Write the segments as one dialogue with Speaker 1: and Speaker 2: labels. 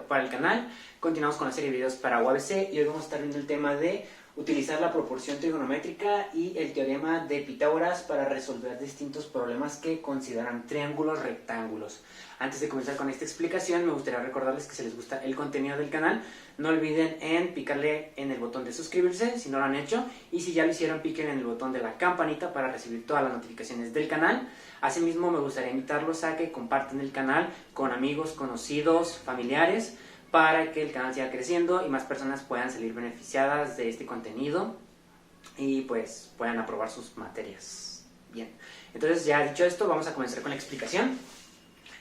Speaker 1: para el canal. Continuamos con la serie de videos para UABC y hoy vamos a estar viendo el tema de utilizar la proporción trigonométrica y el teorema de Pitágoras para resolver distintos problemas que consideran triángulos rectángulos. Antes de comenzar con esta explicación, me gustaría recordarles que si les gusta el contenido del canal, no olviden en picarle en el botón de suscribirse si no lo han hecho, y si ya lo hicieron, piquen en el botón de la campanita para recibir todas las notificaciones del canal. Asimismo, me gustaría invitarlos a que compartan el canal con amigos, conocidos, familiares, para que el canal siga creciendo y más personas puedan salir beneficiadas de este contenido y pues puedan aprobar sus materias. Bien, entonces ya dicho esto, vamos a comenzar con la explicación.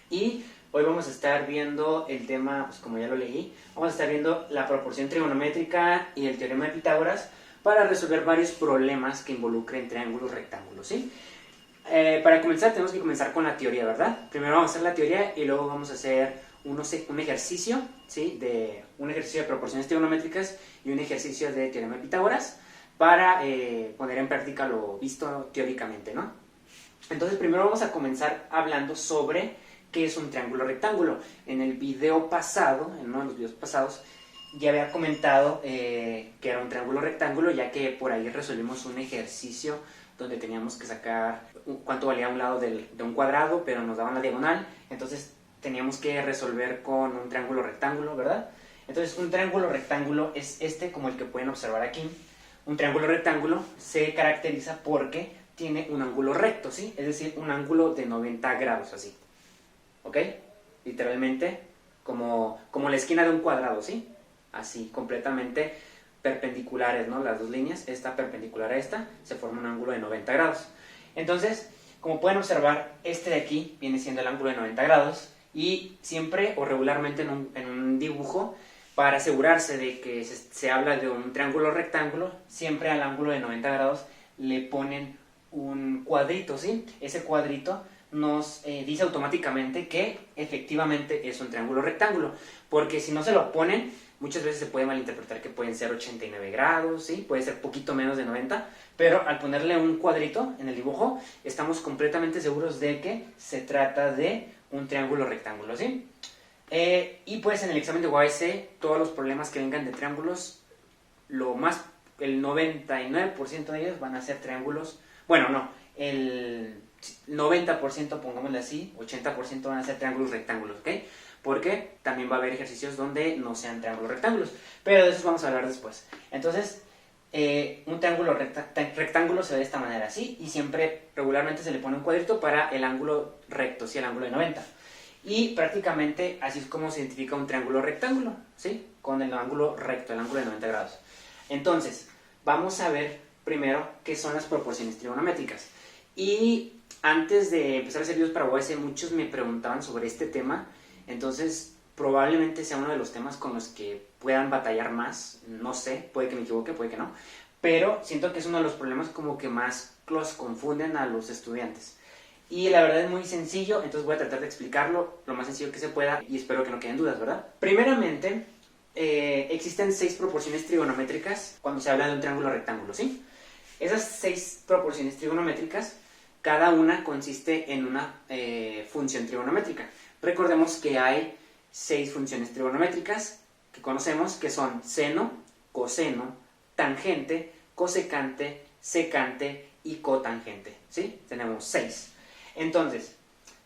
Speaker 1: Y hoy vamos a estar viendo el tema, pues como ya lo leí, vamos a estar viendo la proporción trigonométrica y el teorema de Pitágoras para resolver varios problemas que involucren triángulos rectángulos, ¿sí? Para comenzar tenemos que comenzar con la teoría, ¿verdad? Primero vamos a hacer la teoría y luego vamos a hacer un ejercicio, ¿sí? Un ejercicio de proporciones trigonométricas y un ejercicio de teorema de Pitágoras para poner en práctica lo visto teóricamente, ¿no? Entonces primero vamos a comenzar hablando sobre qué es un triángulo rectángulo. En el video pasado, en uno de los videos pasados, ya había comentado que era un triángulo rectángulo, ya que por ahí resolvimos un ejercicio donde teníamos que sacar cuánto valía un lado de un cuadrado, pero nos daban la diagonal, entonces teníamos que resolver con un triángulo rectángulo, ¿verdad? Entonces un triángulo rectángulo es este, como el que pueden observar aquí. Un triángulo rectángulo se caracteriza porque tiene un ángulo recto, ¿sí? Es decir, un ángulo de 90 grados, así. ¿Ok? Literalmente como la esquina de un cuadrado, ¿sí? Así, completamente perpendiculares, ¿no? Las dos líneas, esta perpendicular a esta, se forma un ángulo de 90 grados. Entonces, como pueden observar, este de aquí viene siendo el ángulo de 90 grados y siempre o regularmente en un dibujo, para asegurarse de que se habla de un triángulo rectángulo, siempre al ángulo de 90 grados le ponen un cuadrito, ¿sí? Ese cuadrito nos dice automáticamente que efectivamente es un triángulo rectángulo, porque si no se lo ponen, muchas veces se puede malinterpretar que pueden ser 89 grados, ¿sí? Puede ser poquito menos de 90, pero al ponerle un cuadrito en el dibujo, estamos completamente seguros de que se trata de un triángulo rectángulo, ¿sí? Y pues en el examen de UABC, todos los problemas que vengan de triángulos, el 99% de ellos van a ser triángulos, bueno, no, el 90%, pongámosle así, 80% van a ser triángulos rectángulos, ¿ok? Porque también va a haber ejercicios donde no sean triángulos rectángulos, pero de esos vamos a hablar después. Entonces, un triángulo rectángulo se ve de esta manera, ¿sí? Y siempre, regularmente se le pone un cuadrito para el ángulo recto, ¿sí? El ángulo de 90. Y prácticamente así es como se identifica un triángulo rectángulo, ¿sí? Con el ángulo recto, el ángulo de 90 grados. Entonces, vamos a ver primero qué son las proporciones trigonométricas. Y antes de empezar a hacer videos para UABC, muchos me preguntaban sobre este tema, entonces probablemente sea uno de los temas con los que puedan batallar más, no sé, puede que me equivoque, puede que no, pero siento que es uno de los problemas como que más los confunden a los estudiantes. Y la verdad es muy sencillo, entonces voy a tratar de explicarlo lo más sencillo que se pueda y espero que no queden dudas, ¿verdad? Primeramente, existen 6 proporciones trigonométricas cuando se habla de un triángulo rectángulo, ¿sí? Esas 6 proporciones trigonométricas, cada una consiste en una función trigonométrica. Recordemos que hay 6 funciones trigonométricas que conocemos, que son seno, coseno, tangente, cosecante, secante y cotangente, ¿sí? Tenemos 6. Entonces,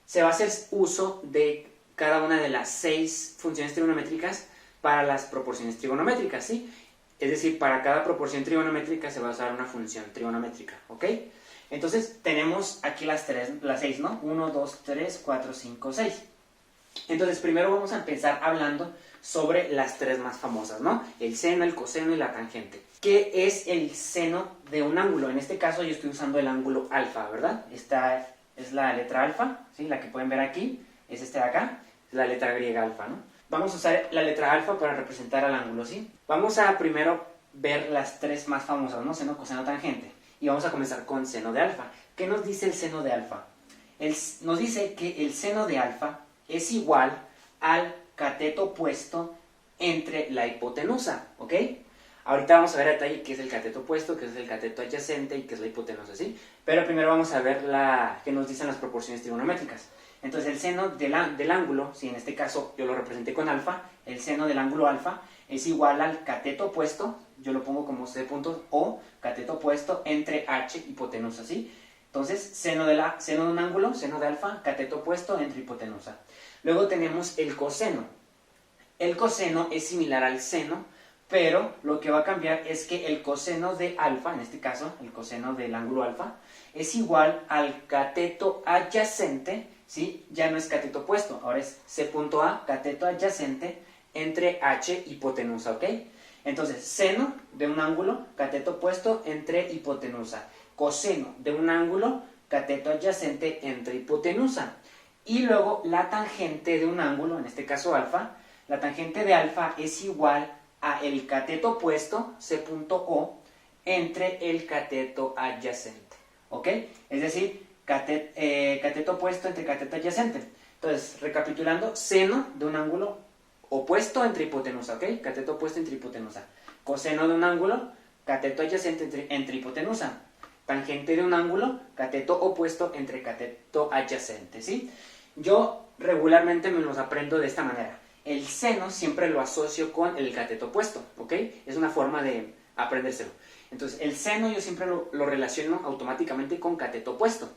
Speaker 1: se va a hacer uso de cada una de las 6 funciones trigonométricas para las proporciones trigonométricas, ¿sí? Es decir, para cada proporción trigonométrica se va a usar una función trigonométrica, ¿ok? Entonces, tenemos aquí las 6, ¿no? 1, 2, 3, 4, 5, 6. Entonces, primero vamos a empezar hablando sobre las 3 más famosas, ¿no? El seno, el coseno y la tangente. ¿Qué es el seno de un ángulo? En este caso yo estoy usando el ángulo alfa, ¿verdad? Esta es la letra alfa, ¿sí? La que pueden ver aquí, es este de acá, es la letra griega alfa, ¿no? Vamos a usar la letra alfa para representar al ángulo, ¿sí? Vamos a primero ver las 3 más famosas, ¿no? Seno, coseno, tangente. Y vamos a comenzar con seno de alfa. ¿Qué nos dice el seno de alfa? Nos dice que el seno de alfa es igual al cateto opuesto entre la hipotenusa, ¿ok? Ahorita vamos a ver a detalle qué es el cateto opuesto, qué es el cateto adyacente y qué es la hipotenusa, ¿sí? Pero primero vamos a ver qué nos dicen las proporciones trigonométricas. Entonces el seno del ángulo, si en este caso yo lo representé con alfa, el seno del ángulo alfa es igual al cateto opuesto, yo lo pongo como C punto O, cateto opuesto entre H hipotenusa, ¿sí? Entonces, seno de un ángulo, seno de alfa, cateto opuesto entre hipotenusa. Luego tenemos el coseno. El coseno es similar al seno, pero lo que va a cambiar es que el coseno de alfa, en este caso, el coseno del ángulo alfa, es igual al cateto adyacente, ¿sí? Ya no es cateto opuesto, ahora es C punto A, cateto adyacente entre H hipotenusa, ¿ok? Entonces, seno de un ángulo, cateto opuesto entre hipotenusa. Coseno de un ángulo, cateto adyacente entre hipotenusa. Y luego la tangente de un ángulo, en este caso alfa, la tangente de alfa es igual a el cateto opuesto, C punto O, entre el cateto adyacente, ¿ok? Es decir, cateto opuesto entre cateto adyacente. Entonces, recapitulando, seno de un ángulo opuesto entre hipotenusa, ¿ok? Cateto opuesto entre hipotenusa. Coseno de un ángulo, cateto adyacente entre hipotenusa. Tangente de un ángulo, cateto opuesto entre cateto adyacente, ¿sí? Yo regularmente me los aprendo de esta manera. El seno siempre lo asocio con el cateto opuesto, ¿ok? Es una forma de aprendérselo. Entonces, el seno yo siempre lo relaciono automáticamente con cateto opuesto.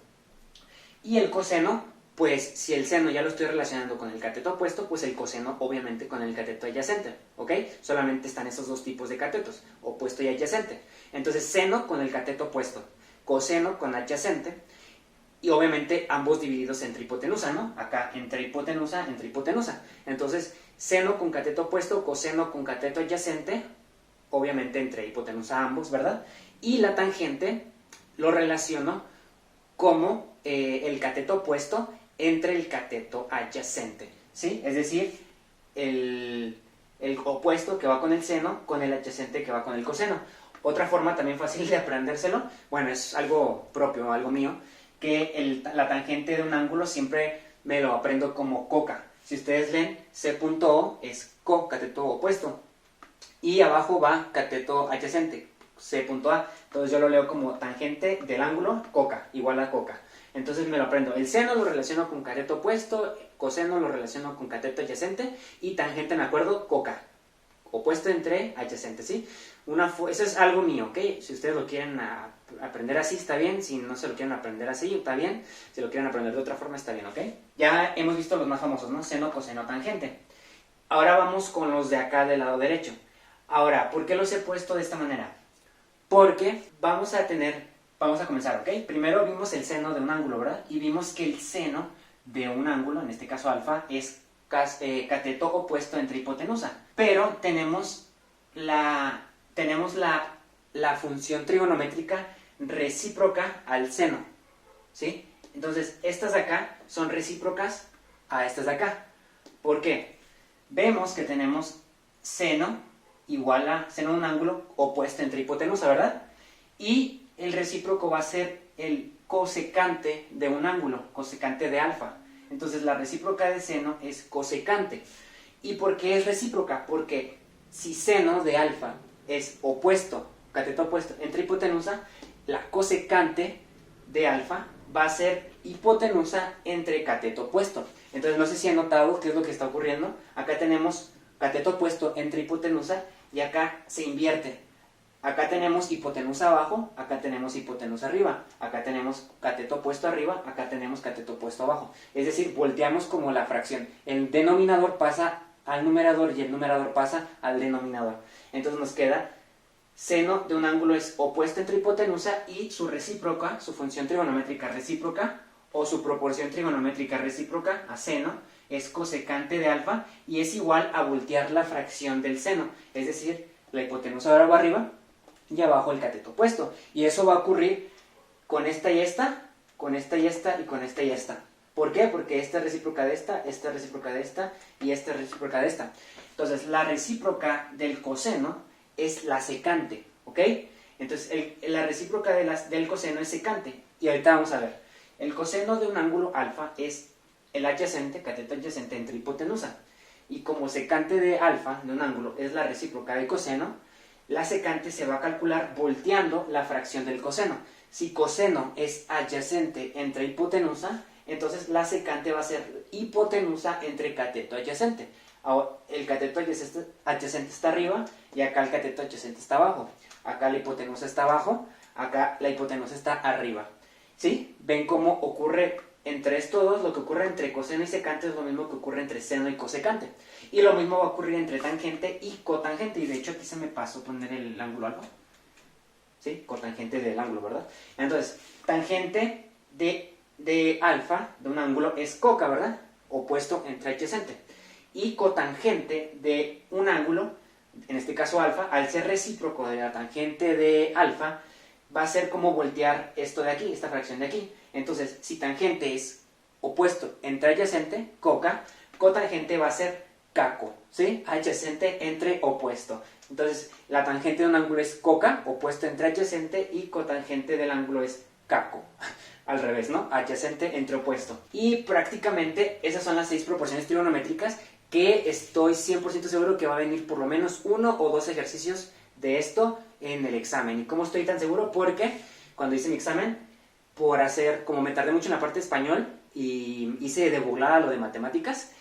Speaker 1: Y el coseno, pues si el seno ya lo estoy relacionando con el cateto opuesto, pues el coseno obviamente con el cateto adyacente, ¿ok? Solamente están esos dos tipos de catetos, opuesto y adyacente. Entonces, seno con el cateto opuesto, coseno con adyacente, y obviamente ambos divididos entre hipotenusa, ¿no? Acá entre hipotenusa. Entonces, seno con cateto opuesto, coseno con cateto adyacente, obviamente entre hipotenusa ambos, ¿verdad? Y la tangente lo relaciono como el cateto opuesto entre el cateto adyacente, ¿sí? Es decir, el opuesto que va con el seno con el adyacente que va con el coseno. Otra forma también fácil de aprendérselo, bueno, es algo propio, algo mío, que la tangente de un ángulo siempre me lo aprendo como coca. Si ustedes leen, C punto O es co, cateto opuesto, y abajo va cateto adyacente, C punto A. Entonces yo lo leo como tangente del ángulo, coca, igual a coca. Entonces me lo aprendo. El seno lo relaciono con cateto opuesto, coseno lo relaciono con cateto adyacente, y tangente me acuerdo, coca, opuesto entre adyacente, ¿sí? Eso es algo mío, ¿ok? Si ustedes lo quieren aprender así, está bien. Si no se lo quieren aprender así, está bien. Si lo quieren aprender de otra forma, está bien, ¿ok? Ya hemos visto los más famosos, ¿no? Seno, coseno, tangente. Ahora vamos con los de acá del lado derecho. Ahora, ¿por qué los he puesto de esta manera? Porque vamos a comenzar, ¿ok? Primero vimos el seno de un ángulo, ¿verdad? Y vimos que el seno de un ángulo, en este caso alfa, es cateto opuesto entre hipotenusa. Pero tenemos la función trigonométrica recíproca al seno, ¿sí? Entonces, estas de acá son recíprocas a estas de acá. ¿Por qué? Vemos que tenemos seno igual a seno de un ángulo opuesto entre hipotenusa, ¿verdad? Y el recíproco va a ser el cosecante de un ángulo, cosecante de alfa. Entonces, la recíproca de seno es cosecante. ¿Y por qué es recíproca? Porque si seno de alfa es opuesto, cateto opuesto entre hipotenusa, la cosecante de alfa va a ser hipotenusa entre cateto opuesto. Entonces, no sé si han notado qué es lo que está ocurriendo. Acá tenemos cateto opuesto entre hipotenusa y acá se invierte. Acá tenemos hipotenusa abajo, acá tenemos hipotenusa arriba, acá tenemos cateto opuesto arriba, acá tenemos cateto opuesto abajo. Es decir, volteamos como la fracción. El denominador pasa al numerador y el numerador pasa al denominador. Entonces nos queda seno de un ángulo es opuesto entre hipotenusa y su recíproca, su función trigonométrica recíproca o su proporción trigonométrica recíproca a seno es cosecante de alfa y es igual a voltear la fracción del seno. Es decir, la hipotenusa ahora va arriba y abajo el cateto opuesto. Y eso va a ocurrir con esta y esta, con esta y esta y con esta y esta. ¿Por qué? Porque esta es recíproca de esta es recíproca de esta y esta es recíproca de esta. Entonces, la recíproca del coseno es la secante, ¿ok? Entonces, la recíproca del coseno es secante. Y ahorita vamos a ver. El coseno de un ángulo alfa es el adyacente, cateto adyacente entre hipotenusa. Y como secante de alfa, de un ángulo, es la recíproca del coseno, la secante se va a calcular volteando la fracción del coseno. Si coseno es adyacente entre hipotenusa, entonces la secante va a ser hipotenusa entre cateto adyacente. Ahora, el cateto adyacente está arriba y acá el cateto adyacente está abajo. Acá la hipotenusa está abajo, acá la hipotenusa está arriba. ¿Sí? ¿Ven cómo ocurre entre estos dos? Lo que ocurre entre coseno y secante es lo mismo que ocurre entre seno y cosecante. Y lo mismo va a ocurrir entre tangente y cotangente. Y de hecho aquí se me pasó poner el ángulo alfa. ¿Sí? Cotangente del ángulo, ¿verdad? Entonces, tangente de alfa, de un ángulo, es coca, ¿verdad? Opuesto entre adyacente. Y cotangente de un ángulo, en este caso alfa, al ser recíproco de la tangente de alfa, va a ser como voltear esto de aquí, esta fracción de aquí. Entonces, si tangente es opuesto entre adyacente, coca, cotangente va a ser caco, ¿sí? Adyacente entre opuesto. Entonces, la tangente de un ángulo es coca, opuesto entre adyacente, y cotangente del ángulo es caco. Al revés, ¿no? Adyacente entre opuesto. Y prácticamente esas son las 6 proporciones trigonométricas que estoy 100% seguro que va a venir por lo menos 1 o 2 ejercicios de esto en el examen. ¿Y cómo estoy tan seguro? Porque cuando hice mi examen, como me tardé mucho en la parte de español y hice de burlada lo de matemáticas,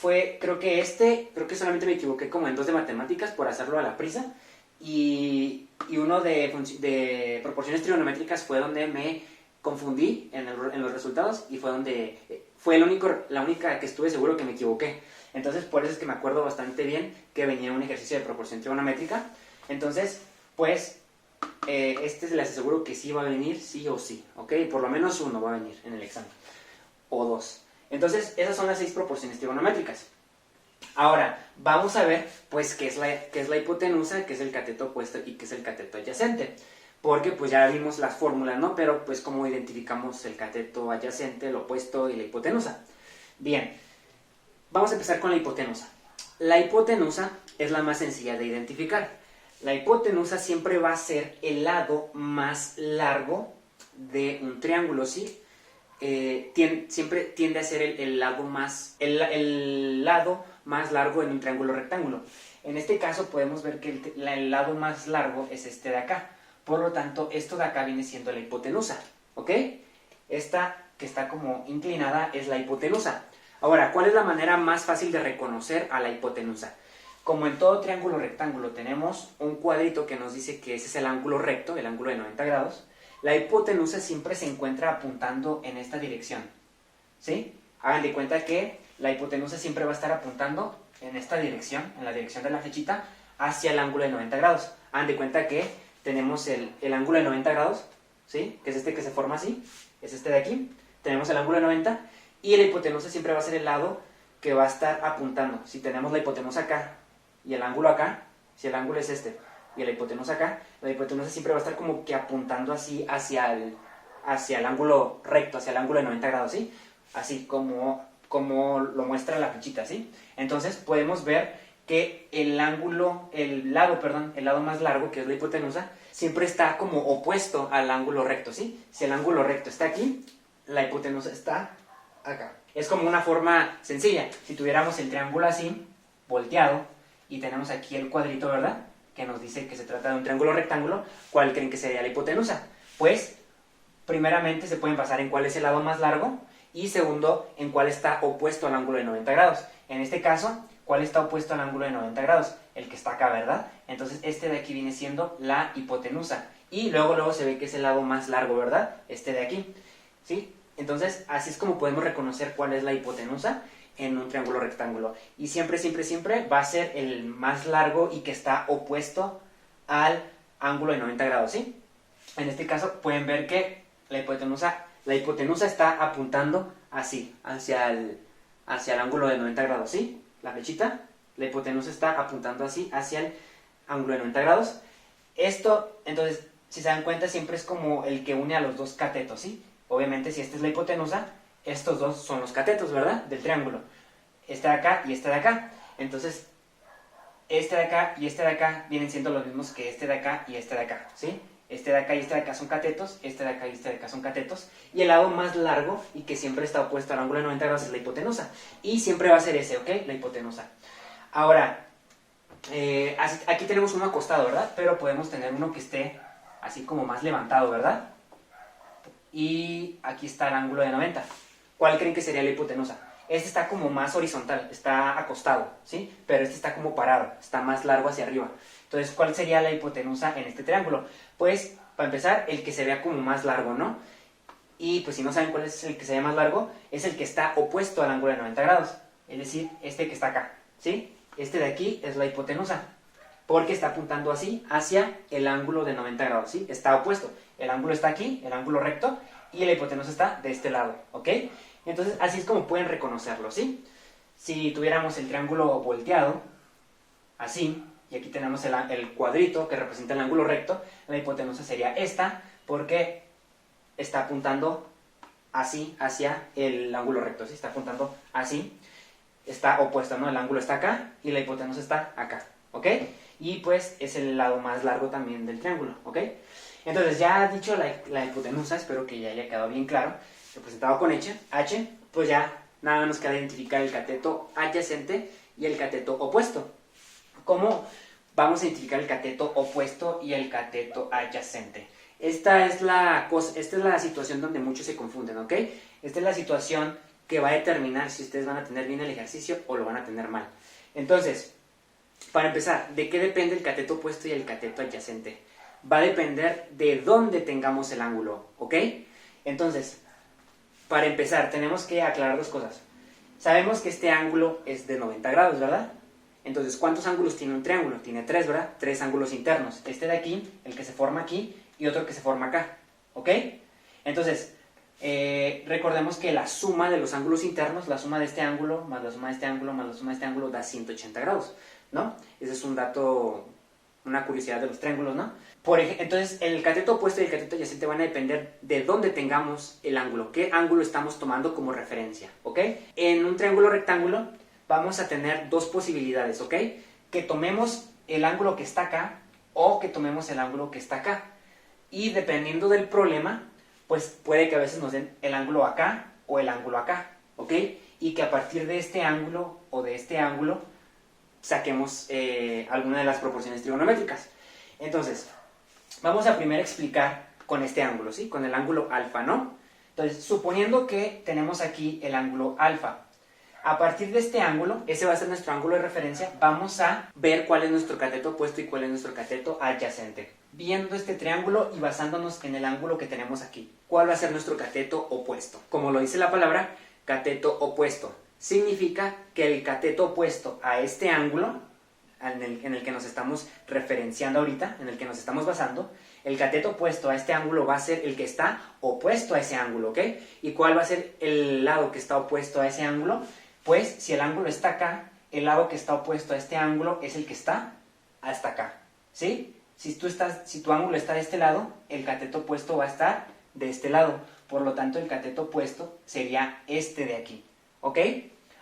Speaker 1: creo que solamente me equivoqué como en 2 de matemáticas por hacerlo a la prisa, y uno de proporciones trigonométricas fue donde me confundí en los resultados, y fue la única que estuve seguro que me equivoqué. Entonces, por eso es que me acuerdo bastante bien que venía un ejercicio de proporción trigonométrica. Entonces, pues, les aseguro que sí va a venir, sí o sí, ¿ok? Por lo menos 1 va a venir en el examen, o 2. Entonces, esas son las 6 proporciones trigonométricas. Ahora, vamos a ver, pues, qué es la hipotenusa, qué es el cateto opuesto y qué es el cateto adyacente. Porque, pues, ya vimos las fórmulas, ¿no? Pero, pues, ¿cómo identificamos el cateto adyacente, el opuesto y la hipotenusa? Bien, vamos a empezar con la hipotenusa. La hipotenusa es la más sencilla de identificar. La hipotenusa siempre va a ser el lado más largo de un triángulo, ¿sí? Siempre tiende a ser el lado más largo en un triángulo rectángulo. En este caso podemos ver que el lado más largo es este de acá. Por lo tanto, esto de acá viene siendo la hipotenusa, ¿ok? Esta que está como inclinada es la hipotenusa. Ahora, ¿cuál es la manera más fácil de reconocer a la hipotenusa? Como en todo triángulo rectángulo tenemos un cuadrito que nos dice que ese es el ángulo recto, el ángulo de 90 grados, la hipotenusa siempre se encuentra apuntando en esta dirección, ¿sí? Hagan de cuenta que la hipotenusa siempre va a estar apuntando en esta dirección, en la dirección de la flechita, hacia el ángulo de 90 grados. Hagan de cuenta que tenemos el ángulo de 90 grados, ¿sí? Que es este que se forma así, es este de aquí. Tenemos el ángulo de 90 y la hipotenusa siempre va a ser el lado que va a estar apuntando. Si tenemos la hipotenusa acá y el ángulo acá, si el ángulo es este y la hipotenusa acá, la hipotenusa siempre va a estar como que apuntando así hacia el ángulo recto, hacia el ángulo de 90 grados, ¿sí? Así como lo muestra la flechita, ¿sí? Entonces podemos ver que el lado más largo, que es la hipotenusa, siempre está como opuesto al ángulo recto, ¿sí? Si el ángulo recto está aquí, la hipotenusa está acá. Es como una forma sencilla. Si tuviéramos el triángulo así, volteado, y tenemos aquí el cuadrito, ¿verdad?, que nos dice que se trata de un triángulo rectángulo, ¿cuál creen que sería la hipotenusa? Pues, primeramente se pueden basar en cuál es el lado más largo, y segundo, en cuál está opuesto al ángulo de 90 grados. En este caso, ¿cuál está opuesto al ángulo de 90 grados? El que está acá, ¿verdad? Entonces, este de aquí viene siendo la hipotenusa. Y luego se ve que es el lado más largo, ¿verdad? Este de aquí, ¿sí? Entonces, así es como podemos reconocer cuál es la hipotenusa en un triángulo rectángulo. Y siempre, siempre, siempre va a ser el más largo y que está opuesto al ángulo de 90 grados, ¿sí? En este caso, pueden ver que la hipotenusa está apuntando así, hacia el ángulo de 90 grados, ¿sí? La flechita, la hipotenusa está apuntando así hacia el ángulo de 90 grados. Esto, entonces, si se dan cuenta, siempre es como el que une a los dos catetos, ¿sí? Obviamente, si esta es la hipotenusa, estos dos son los catetos, ¿verdad?, del triángulo. Este de acá y este de acá. Entonces, este de acá y este de acá vienen siendo los mismos que este de acá y este de acá, ¿sí? Este de acá y este de acá son catetos, este de acá y este de acá son catetos, y el lado más largo y que siempre está opuesto al ángulo de 90 grados es la hipotenusa, y siempre va a ser ese, ¿ok?, la hipotenusa. Ahora, aquí tenemos uno acostado, ¿verdad?, pero podemos tener uno que esté así como más levantado, ¿verdad?, y aquí está el ángulo de 90. ¿Cuál creen que sería la hipotenusa? Este está como más horizontal, está acostado, ¿sí? Pero este está como parado, está más largo hacia arriba. Entonces, ¿cuál sería la hipotenusa en este triángulo? Pues, para empezar, el que se vea como más largo, ¿no? Y pues si no saben cuál es el que se ve más largo, es el que está opuesto al ángulo de 90 grados. Es decir, este que está acá, ¿sí? Este de aquí es la hipotenusa, porque está apuntando así hacia el ángulo de 90 grados, ¿sí? Está opuesto. El ángulo está aquí, el ángulo recto, y la hipotenusa está de este lado, ¿ok? Entonces, así es como pueden reconocerlo, ¿sí? Si tuviéramos el triángulo volteado, así, y aquí tenemos el cuadrito que representa el ángulo recto, la hipotenusa sería esta, porque está apuntando así hacia el ángulo recto, ¿sí? Está apuntando así, está opuesto, ¿no? El ángulo está acá y la hipotenusa está acá, ¿ok? Y pues es el lado más largo también del triángulo, ¿ok? Entonces ya dicho la hipotenusa, espero que ya haya quedado bien claro, representado con H, pues ya nada nos queda identificar el cateto adyacente y el cateto opuesto. ¿Cómo vamos a identificar el cateto opuesto y el cateto adyacente? Esta es la situación donde muchos se confunden, ¿ok? Esta es la situación que va a determinar si ustedes van a tener bien el ejercicio o lo van a tener mal. Entonces, para empezar, ¿de qué depende el cateto opuesto y el cateto adyacente? Va a depender de dónde tengamos el ángulo, ¿ok? Entonces, para empezar, tenemos que aclarar dos cosas. Sabemos que este ángulo es de 90 grados, ¿verdad? Entonces, ¿cuántos ángulos tiene un triángulo? Tiene 3, ¿verdad? 3 ángulos internos. Este de aquí, el que se forma aquí, y otro que se forma acá, ¿ok? Entonces, recordemos que la suma de los ángulos internos, la suma de este ángulo, más la suma de este ángulo, más la suma de este ángulo, da 180 grados, ¿no? Ese es un dato, una curiosidad de los triángulos, ¿no? Entonces, el cateto opuesto y el cateto adyacente van a depender de dónde tengamos el ángulo, qué ángulo estamos tomando como referencia, ¿ok? En un triángulo rectángulo vamos a tener dos posibilidades, ¿ok? Que tomemos el ángulo que está acá o que tomemos el ángulo que está acá. Y dependiendo del problema, pues puede que a veces nos den el ángulo acá o el ángulo acá, ¿ok? Y que a partir de este ángulo o de este ángulo saquemos alguna de las proporciones trigonométricas. Entonces, vamos a primero explicar con este ángulo, ¿sí? Con el ángulo alfa, ¿no? Entonces, suponiendo que tenemos aquí el ángulo alfa, a partir de este ángulo, ese va a ser nuestro ángulo de referencia, vamos a ver cuál es nuestro cateto opuesto y cuál es nuestro cateto adyacente. Viendo este triángulo y basándonos en el ángulo que tenemos aquí. ¿Cuál va a ser nuestro cateto opuesto? Como lo dice la palabra, cateto opuesto. Significa que el cateto opuesto a este ángulo, en el que nos estamos referenciando ahorita, en el que nos estamos basando, el cateto opuesto a este ángulo va a ser el que está opuesto a ese ángulo, ¿ok? ¿Y cuál va a ser el lado que está opuesto a ese ángulo? Pues si el ángulo está acá, el lado que está opuesto a este ángulo es el que está hasta acá, ¿sí? Si tu ángulo está de este lado, el cateto opuesto va a estar de este lado. Por lo tanto, el cateto opuesto sería este de aquí, ¿ok?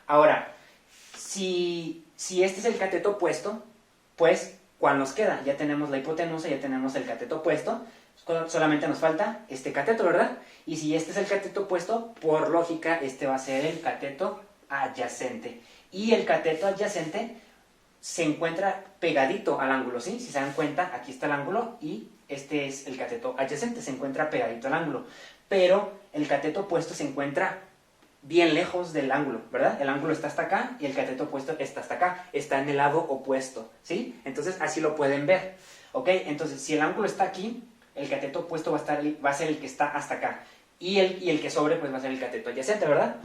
Speaker 1: Ahora, si este es el cateto opuesto, pues, ¿cuál nos queda? Ya tenemos la hipotenusa, ya tenemos el cateto opuesto, solamente nos falta este cateto, ¿verdad? Y si este es el cateto opuesto, por lógica, este va a ser el cateto adyacente. Y el cateto adyacente se encuentra pegadito al ángulo, ¿sí? Si se dan cuenta, aquí está el ángulo y este es el cateto adyacente, se encuentra pegadito al ángulo. Pero el cateto opuesto se encuentra bien lejos del ángulo, ¿verdad? El ángulo está hasta acá y el cateto opuesto está hasta acá, está en el lado opuesto, ¿sí? Entonces así lo pueden ver, ¿ok? Entonces si el ángulo está aquí, el cateto opuesto va a ser el que está hasta acá y el que sobre pues va a ser el cateto adyacente, ¿verdad?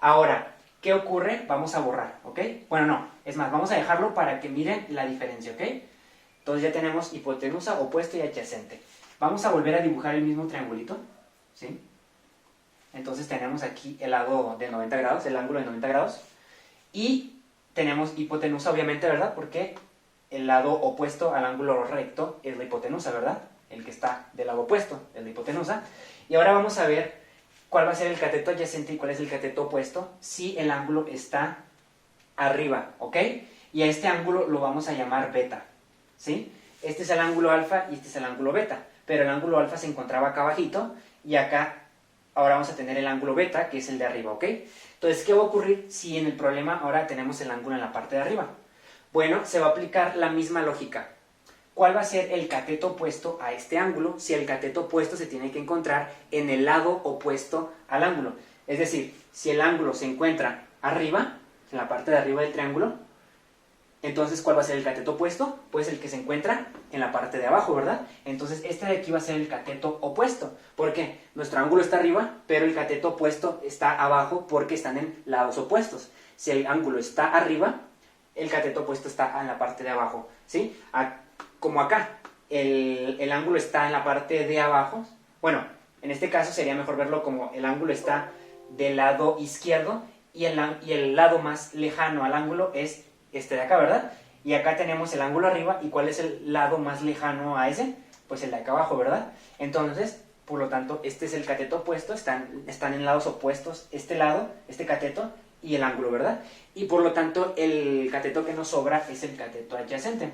Speaker 1: Ahora, ¿qué ocurre? Vamos a borrar, ¿ok? Bueno, no, es más, vamos a dejarlo para que miren la diferencia, ¿ok? Entonces ya tenemos hipotenusa, opuesto y adyacente. Vamos a volver a dibujar el mismo triangulito, ¿sí? Entonces tenemos aquí el lado de 90 grados, el ángulo de 90 grados. Y tenemos hipotenusa, obviamente, ¿verdad? Porque el lado opuesto al ángulo recto es la hipotenusa, ¿verdad? El que está del lado opuesto es la hipotenusa. Y ahora vamos a ver cuál va a ser el cateto adyacente y cuál es el cateto opuesto si el ángulo está arriba, ¿ok? Y a este ángulo lo vamos a llamar beta, ¿sí? Este es el ángulo alfa y este es el ángulo beta, pero el ángulo alfa se encontraba acá abajito y acá ahora vamos a tener el ángulo beta, que es el de arriba, ¿ok? Entonces, ¿qué va a ocurrir si en el problema ahora tenemos el ángulo en la parte de arriba? Bueno, se va a aplicar la misma lógica. ¿cuál va a ser el cateto opuesto a este ángulo si el cateto opuesto se tiene que encontrar en el lado opuesto al ángulo? Es decir, si el ángulo se encuentra arriba, en la parte de arriba del triángulo, entonces ¿cuál va a ser el cateto opuesto? Pues el que se encuentra en la parte de abajo, ¿verdad? Entonces este de aquí va a ser el cateto opuesto. ¿Por qué? Nuestro ángulo está arriba, pero el cateto opuesto está abajo porque están en lados opuestos. Si el ángulo está arriba, el cateto opuesto está en la parte de abajo, ¿sí? Como acá, el ángulo está en la parte de abajo. Bueno, en este caso sería mejor verlo como el ángulo está del lado izquierdo y el lado más lejano al ángulo es este de acá, ¿verdad? Y acá tenemos el ángulo arriba, ¿y cuál es el lado más lejano a ese? Pues el de acá abajo, ¿verdad? Entonces, por lo tanto, este es el cateto opuesto, están en lados opuestos este lado, este cateto y el ángulo, ¿verdad? Y por lo tanto, el cateto que nos sobra es el cateto adyacente.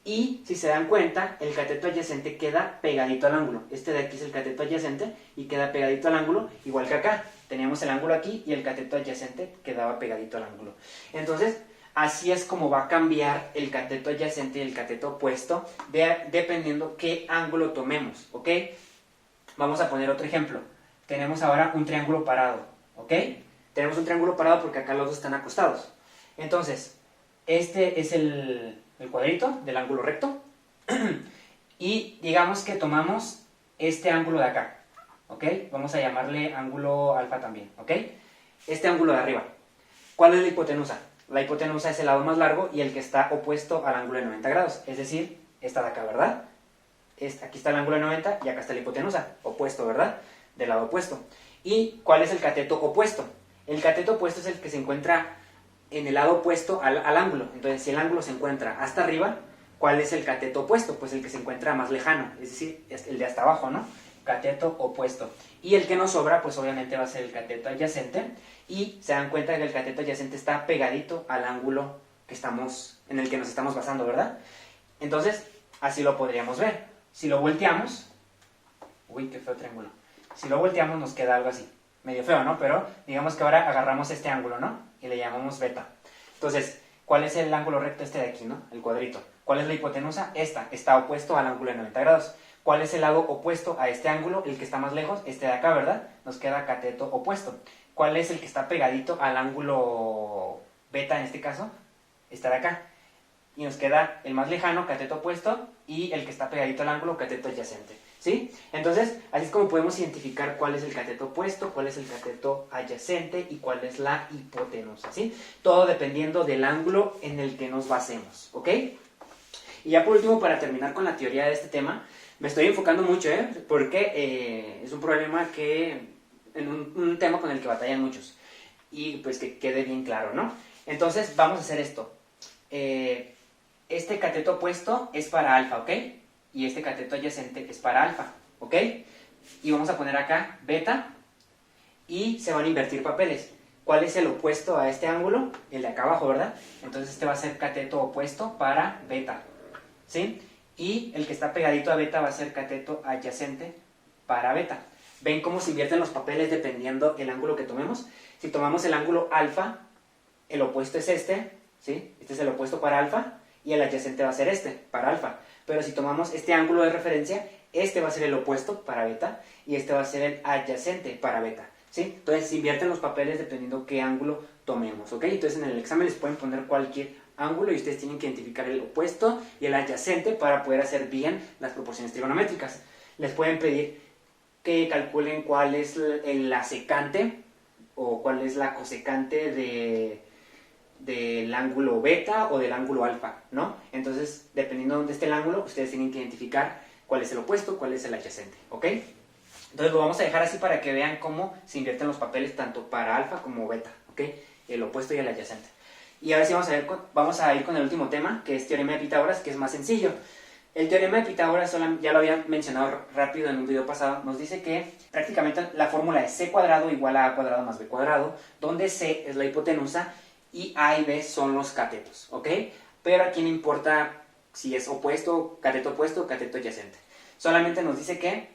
Speaker 1: Y si se dan cuenta, el cateto adyacente queda pegadito al ángulo. Este de aquí es el cateto adyacente y queda pegadito al ángulo, igual que acá. Teníamos el ángulo aquí y el cateto adyacente quedaba pegadito al ángulo. Entonces, así es como va a cambiar el cateto adyacente y el cateto opuesto dependiendo qué ángulo tomemos, ¿ok? Vamos a poner otro ejemplo. Tenemos ahora un triángulo parado, ¿ok? Tenemos un triángulo parado porque acá los dos están acostados. Entonces, este es el cuadrito del ángulo recto. Y digamos que tomamos este ángulo de acá, ¿ok? Vamos a llamarle ángulo alfa también, ¿ok? Este ángulo de arriba. ¿Cuál es la hipotenusa? La hipotenusa es el lado más largo y el que está opuesto al ángulo de 90 grados. Es decir, esta de acá, ¿verdad? Aquí está el ángulo de 90 y acá está la hipotenusa. Opuesto, ¿verdad? Del lado opuesto. ¿Y cuál es el cateto opuesto? El cateto opuesto es el que se encuentra en el lado opuesto al ángulo. Entonces, si el ángulo se encuentra hasta arriba, ¿cuál es el cateto opuesto? Pues el que se encuentra más lejano, es decir, el de hasta abajo, ¿no? Cateto opuesto. Y el que nos sobra, pues obviamente va a ser el cateto adyacente. Y se dan cuenta que el cateto adyacente está pegadito al ángulo en el que nos estamos basando, ¿verdad? Entonces, así lo podríamos ver. Si lo volteamos, uy, qué feo triángulo. Si lo volteamos nos queda algo así. Medio feo, ¿no? Pero digamos que ahora agarramos este ángulo, ¿no? Y le llamamos beta. Entonces, ¿cuál es el ángulo recto este de aquí, ¿no? El cuadrito. ¿Cuál es la hipotenusa? Esta. Está opuesto al ángulo de 90 grados. ¿Cuál es el lado opuesto a este ángulo? El que está más lejos, este de acá, ¿verdad? Nos queda cateto opuesto. ¿Cuál es el que está pegadito al ángulo beta en este caso? Este de acá. Y nos queda el más lejano, cateto opuesto, y el que está pegadito al ángulo, cateto adyacente. ¿Sí? Entonces, así es como podemos identificar cuál es el cateto opuesto, cuál es el cateto adyacente y cuál es la hipotenusa, ¿sí? Todo dependiendo del ángulo en el que nos basemos, ¿ok? Y ya por último, para terminar con la teoría de este tema, me estoy enfocando mucho, porque es un problema en un tema con el que batallan muchos. Y pues que quede bien claro, ¿no? Entonces, vamos a hacer esto. Este cateto opuesto es para alfa, ¿ok? Y este cateto adyacente es para alfa, ¿ok? Y vamos a poner acá beta y se van a invertir papeles. ¿Cuál es el opuesto a este ángulo? El de acá abajo, ¿verdad? Entonces este va a ser cateto opuesto para beta, ¿sí? Y el que está pegadito a beta va a ser cateto adyacente para beta. ¿Ven cómo se invierten los papeles dependiendo el ángulo que tomemos? Si tomamos el ángulo alfa, el opuesto es este, ¿sí? Este es el opuesto para alfa y el adyacente va a ser este, para alfa. Pero si tomamos este ángulo de referencia, este va a ser el opuesto para beta y este va a ser el adyacente para beta, ¿sí? Entonces se invierten los papeles dependiendo qué ángulo tomemos, ¿ok? Entonces en el examen les pueden poner cualquier ángulo y ustedes tienen que identificar el opuesto y el adyacente para poder hacer bien las proporciones trigonométricas. Les pueden pedir que calculen cuál es la secante o cuál es la cosecante del ángulo beta o del ángulo alfa, ¿no? Entonces, dependiendo de dónde esté el ángulo, ustedes tienen que identificar cuál es el opuesto, cuál es el adyacente, ¿ok? Entonces lo vamos a dejar así para que vean cómo se invierten los papeles tanto para alfa como beta, ¿ok? El opuesto y el adyacente. Y ahora sí vamos a ir con el último tema, que es teorema de Pitágoras, que es más sencillo. El teorema de Pitágoras, ya lo había mencionado rápido en un video pasado, nos dice que prácticamente la fórmula es c cuadrado igual a a cuadrado más b cuadrado, donde c es la hipotenusa y a y b son los catetos, ¿ok? Pero aquí no importa si es opuesto, cateto adyacente. Solamente nos dice que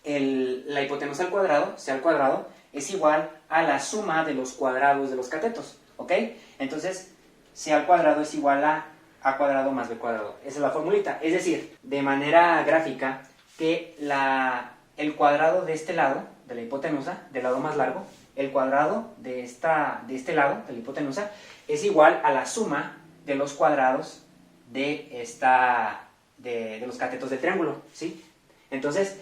Speaker 1: la hipotenusa al cuadrado, c al cuadrado, es igual a la suma de los cuadrados de los catetos, ¿ok? Entonces, c al cuadrado es igual a a cuadrado más b cuadrado. Esa es la formulita. Es decir, de manera gráfica, que el cuadrado de este lado, de la hipotenusa, del lado más largo, el cuadrado de este lado, de la hipotenusa, es igual a la suma de los cuadrados de los catetos del triángulo, ¿sí? Entonces,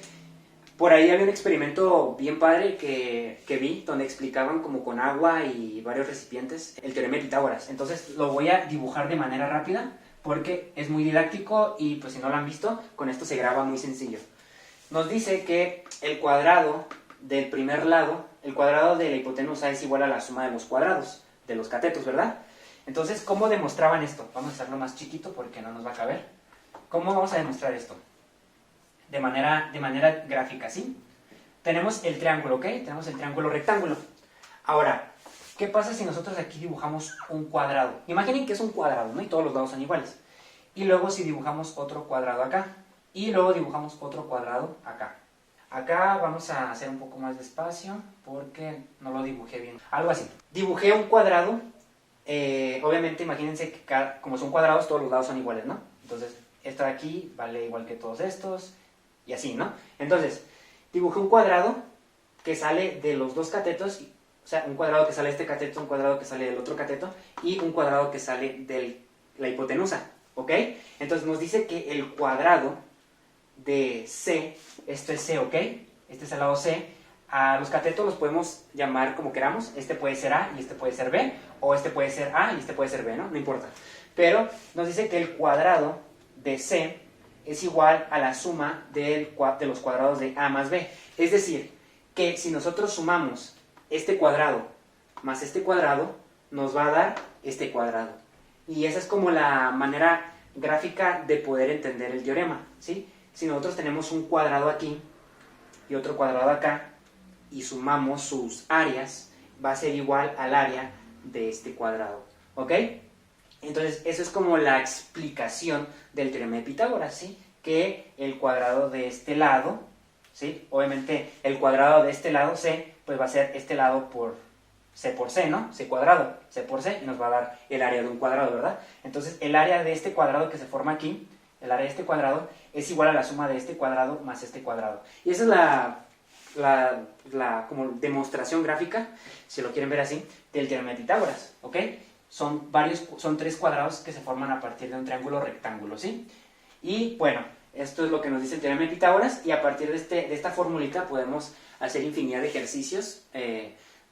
Speaker 1: por ahí había un experimento bien padre que vi, donde explicaban como con agua y varios recipientes el teorema de Pitágoras. Entonces lo voy a dibujar de manera rápida, porque es muy didáctico y pues si no lo han visto, con esto se graba muy sencillo. Nos dice que el cuadrado del primer lado, el cuadrado de la hipotenusa es igual a la suma de los cuadrados de los catetos, ¿verdad? Entonces, ¿cómo demostraban esto? Vamos a hacerlo más chiquito porque no nos va a caber. ¿Cómo vamos a demostrar esto? De manera gráfica, ¿sí? Tenemos el triángulo, ¿ok? Tenemos el triángulo rectángulo. Ahora, ¿qué pasa si nosotros aquí dibujamos un cuadrado? Imaginen que es un cuadrado, ¿no? Y todos los lados son iguales. Y luego si dibujamos otro cuadrado acá. Y luego dibujamos otro cuadrado acá. Acá vamos a hacer un poco más despacio porque no lo dibujé bien. Algo así. Dibujé un cuadrado. Obviamente imagínense que como son cuadrados todos los lados son iguales, ¿no? Entonces esto de aquí vale igual que todos estos y así, ¿no? Entonces dibujé un cuadrado que sale de los dos catetos, o sea, un cuadrado que sale de este cateto, un cuadrado que sale del otro cateto y un cuadrado que sale de la hipotenusa, ¿ok? Entonces nos dice que el cuadrado de C, esto es C, ¿ok? Este es el lado C. A los catetos los podemos llamar como queramos. Este puede ser A y este puede ser B, o este puede ser A y este puede ser B, ¿no? No importa. Pero nos dice que el cuadrado de C es igual a la suma de los cuadrados de A más B. Es decir, que si nosotros sumamos este cuadrado más este cuadrado, nos va a dar este cuadrado. Y esa es como la manera gráfica de poder entender el teorema, ¿sí? Si nosotros tenemos un cuadrado aquí y otro cuadrado acá, y sumamos sus áreas, va a ser igual al área de este cuadrado, ¿ok? Entonces, eso es como la explicación del teorema de Pitágoras, ¿sí? Que el cuadrado de este lado, ¿sí? Obviamente, el cuadrado de este lado, C, pues va a ser este lado por C, ¿no? C cuadrado, C por C, y nos va a dar el área de un cuadrado, ¿verdad? Entonces, el área de este cuadrado que se forma aquí, el área de este cuadrado, es igual a la suma de este cuadrado más este cuadrado. Y esa es la como demostración gráfica, si lo quieren ver así, del teorema de Pitágoras, ¿ok? Son tres cuadrados que se forman a partir de un triángulo rectángulo, ¿sí? Y bueno, esto es lo que nos dice el teorema de Pitágoras, y a partir de esta formulita podemos hacer infinidad de ejercicios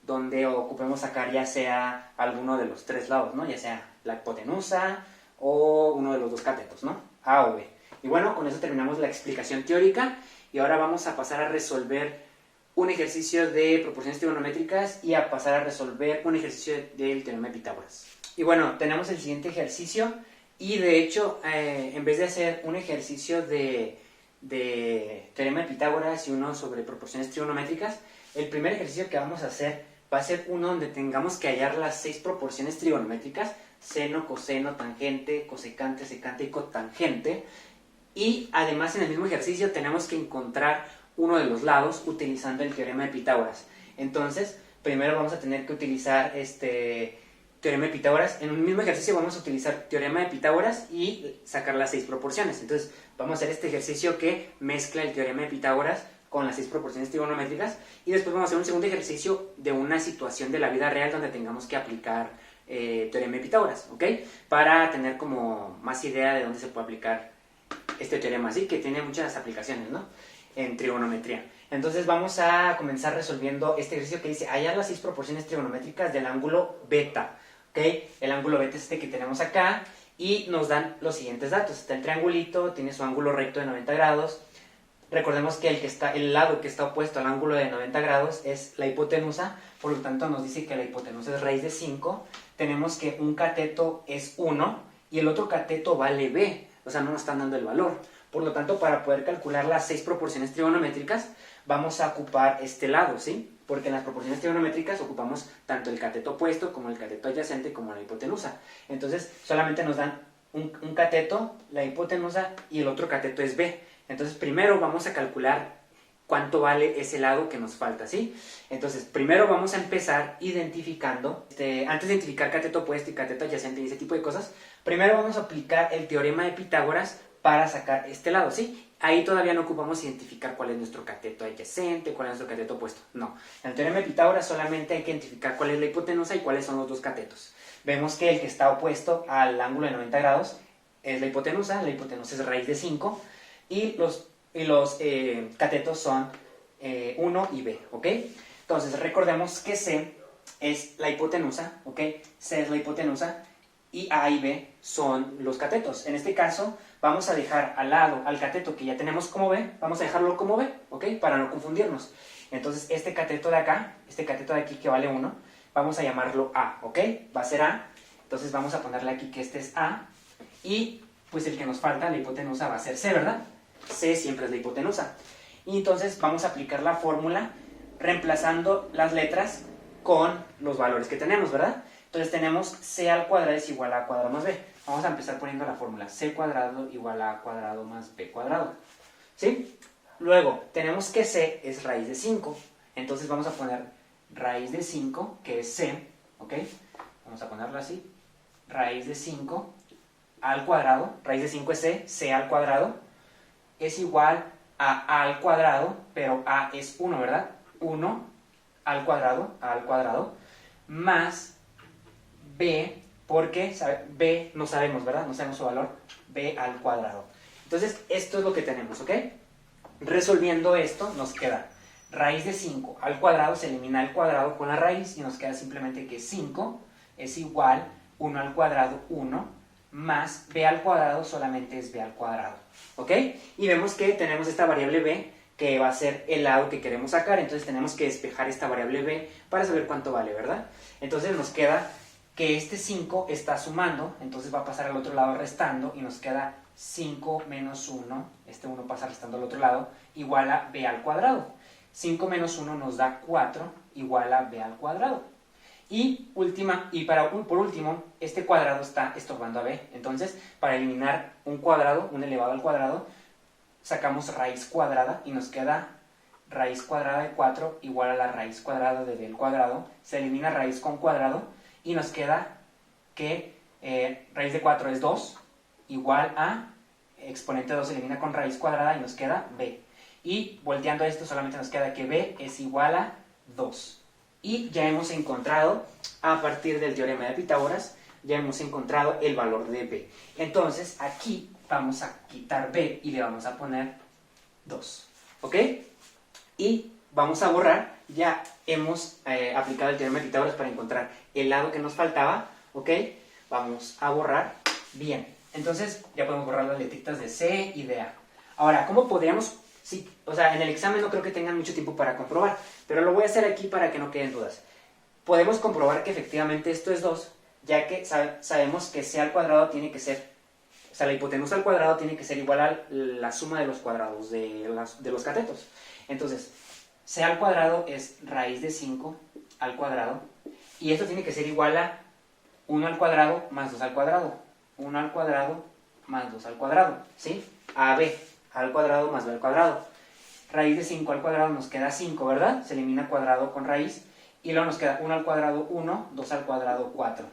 Speaker 1: donde ocupemos sacar ya sea alguno de los tres lados, ¿no? Ya sea la hipotenusa o uno de los dos catetos, ¿no? A o B. Y bueno, con eso terminamos la explicación teórica y ahora vamos a pasar a resolver un ejercicio de proporciones trigonométricas y a pasar a resolver un ejercicio del teorema de Pitágoras. Y bueno, tenemos el siguiente ejercicio y de hecho, en vez de hacer un ejercicio de teorema de Pitágoras y uno sobre proporciones trigonométricas, el primer ejercicio que vamos a hacer va a ser uno donde tengamos que hallar las 6 proporciones trigonométricas: seno, coseno, tangente, cosecante, secante y cotangente. Y además en el mismo ejercicio tenemos que encontrar uno de los lados utilizando el teorema de Pitágoras. Entonces, primero vamos a tener que utilizar este teorema de Pitágoras. En un mismo ejercicio vamos a utilizar teorema de Pitágoras y sacar las 6 proporciones. Entonces, vamos a hacer este ejercicio que mezcla el teorema de Pitágoras con las 6 proporciones trigonométricas. Y después vamos a hacer un segundo ejercicio de una situación de la vida real donde tengamos que aplicar teorema de Pitágoras, ¿ok? Para tener como más idea de dónde se puede aplicar este teorema, ¿sí? Que tiene muchas aplicaciones, ¿no? En trigonometría. Entonces vamos a comenzar resolviendo este ejercicio que dice hallar las 6 proporciones trigonométricas del ángulo beta, ¿ok? El ángulo beta es este que tenemos acá y nos dan los siguientes datos. Está el triangulito, tiene su ángulo recto de 90 grados. Recordemos que el lado que está opuesto al ángulo de 90 grados es la hipotenusa, por lo tanto nos dice que la hipotenusa es raíz de 5. Tenemos que un cateto es 1 y el otro cateto vale b, o sea, no nos están dando el valor. Por lo tanto, para poder calcular las 6 proporciones trigonométricas, vamos a ocupar este lado, ¿sí? Porque en las proporciones trigonométricas ocupamos tanto el cateto opuesto como el cateto adyacente como la hipotenusa. Entonces, solamente nos dan un cateto, la hipotenusa, y el otro cateto es b. Entonces, primero vamos a calcular cuánto vale ese lado que nos falta, ¿sí? Entonces, primero vamos a empezar identificando, antes de identificar cateto opuesto y cateto adyacente y ese tipo de cosas, primero vamos a aplicar el teorema de Pitágoras para sacar este lado, ¿sí? Ahí todavía no ocupamos identificar cuál es nuestro cateto adyacente, cuál es nuestro cateto opuesto, no. En el teorema de Pitágoras solamente hay que identificar cuál es la hipotenusa y cuáles son los dos catetos. Vemos que el que está opuesto al ángulo de 90 grados es la hipotenusa es raíz de 5, y los catetos son 1 y b, ¿ok? Entonces recordemos que C es la hipotenusa, ¿ok? C es la hipotenusa y A y B son los catetos. En este caso vamos a dejar al lado al cateto que ya tenemos como B, vamos a dejarlo como B, ¿ok? Para no confundirnos. Entonces este cateto de acá, este cateto de aquí que vale 1, vamos a llamarlo A, ¿ok? Va a ser A, entonces vamos a ponerle aquí que este es A, y pues el que nos falta, la hipotenusa, va a ser C, ¿verdad? C siempre es la hipotenusa. Y entonces vamos a aplicar la fórmula reemplazando las letras con los valores que tenemos, ¿verdad? Entonces tenemos C al cuadrado es igual a A cuadrado más B. Vamos a empezar poniendo la fórmula C cuadrado igual a A cuadrado más B cuadrado, ¿sí? Luego tenemos que C es raíz de 5, entonces vamos a poner raíz de 5, que es C, ¿ok? Vamos a ponerlo así, raíz de 5 al cuadrado, raíz de 5 es C, C al cuadrado, es igual a al cuadrado, pero A es 1, ¿verdad? 1 al cuadrado, más B, porque B no sabemos, ¿verdad? No sabemos su valor, B al cuadrado. Entonces, esto es lo que tenemos, ¿ok? Resolviendo esto, nos queda raíz de 5 al cuadrado, se elimina el cuadrado con la raíz y nos queda simplemente que 5 es igual 1 al cuadrado, 1, más b al cuadrado solamente es b al cuadrado, ¿ok? Y vemos que tenemos esta variable b que va a ser el lado que queremos sacar, entonces tenemos que despejar esta variable b para saber cuánto vale, ¿verdad? Entonces nos queda que este 5 está sumando, entonces va a pasar al otro lado restando y nos queda 5 menos 1, este 1 pasa restando al otro lado, igual a b al cuadrado. 5 menos 1 nos da 4, igual a b al cuadrado. Y por último, este cuadrado está estorbando a b. Entonces, para eliminar un cuadrado, un elevado al cuadrado, sacamos raíz cuadrada y nos queda raíz cuadrada de 4 igual a la raíz cuadrada de b al cuadrado. Se elimina raíz con cuadrado y nos queda que raíz de 4 es 2 igual a exponente 2 se elimina con raíz cuadrada y nos queda b. Y volteando esto solamente nos queda que b es igual a 2. Y ya hemos encontrado, a partir del teorema de Pitágoras, ya hemos encontrado el valor de b. Entonces, aquí vamos a quitar b y le vamos a poner 2. ¿Ok? Y vamos a borrar, ya hemos aplicado el teorema de Pitágoras para encontrar el lado que nos faltaba. ¿Ok? Vamos a borrar. Bien, entonces ya podemos borrar las letritas de C y de A. Ahora, ¿cómo podríamos...? Sí, o sea, en el examen no creo que tengan mucho tiempo para comprobar, pero lo voy a hacer aquí para que no queden dudas. Podemos comprobar que efectivamente esto es 2, ya que sabemos que C al cuadrado tiene que ser, o sea, la hipotenusa al cuadrado tiene que ser igual a la suma de los cuadrados de los catetos. Entonces, C al cuadrado es raíz de 5 al cuadrado, y esto tiene que ser igual a 1 al cuadrado más 2 al cuadrado. 1 al cuadrado más 2 al cuadrado, ¿sí? AB al cuadrado más b al cuadrado. Raíz de 5 al cuadrado nos queda 5, ¿verdad? Se elimina cuadrado con raíz. Y luego nos queda 1 al cuadrado 1, 2 al cuadrado 4.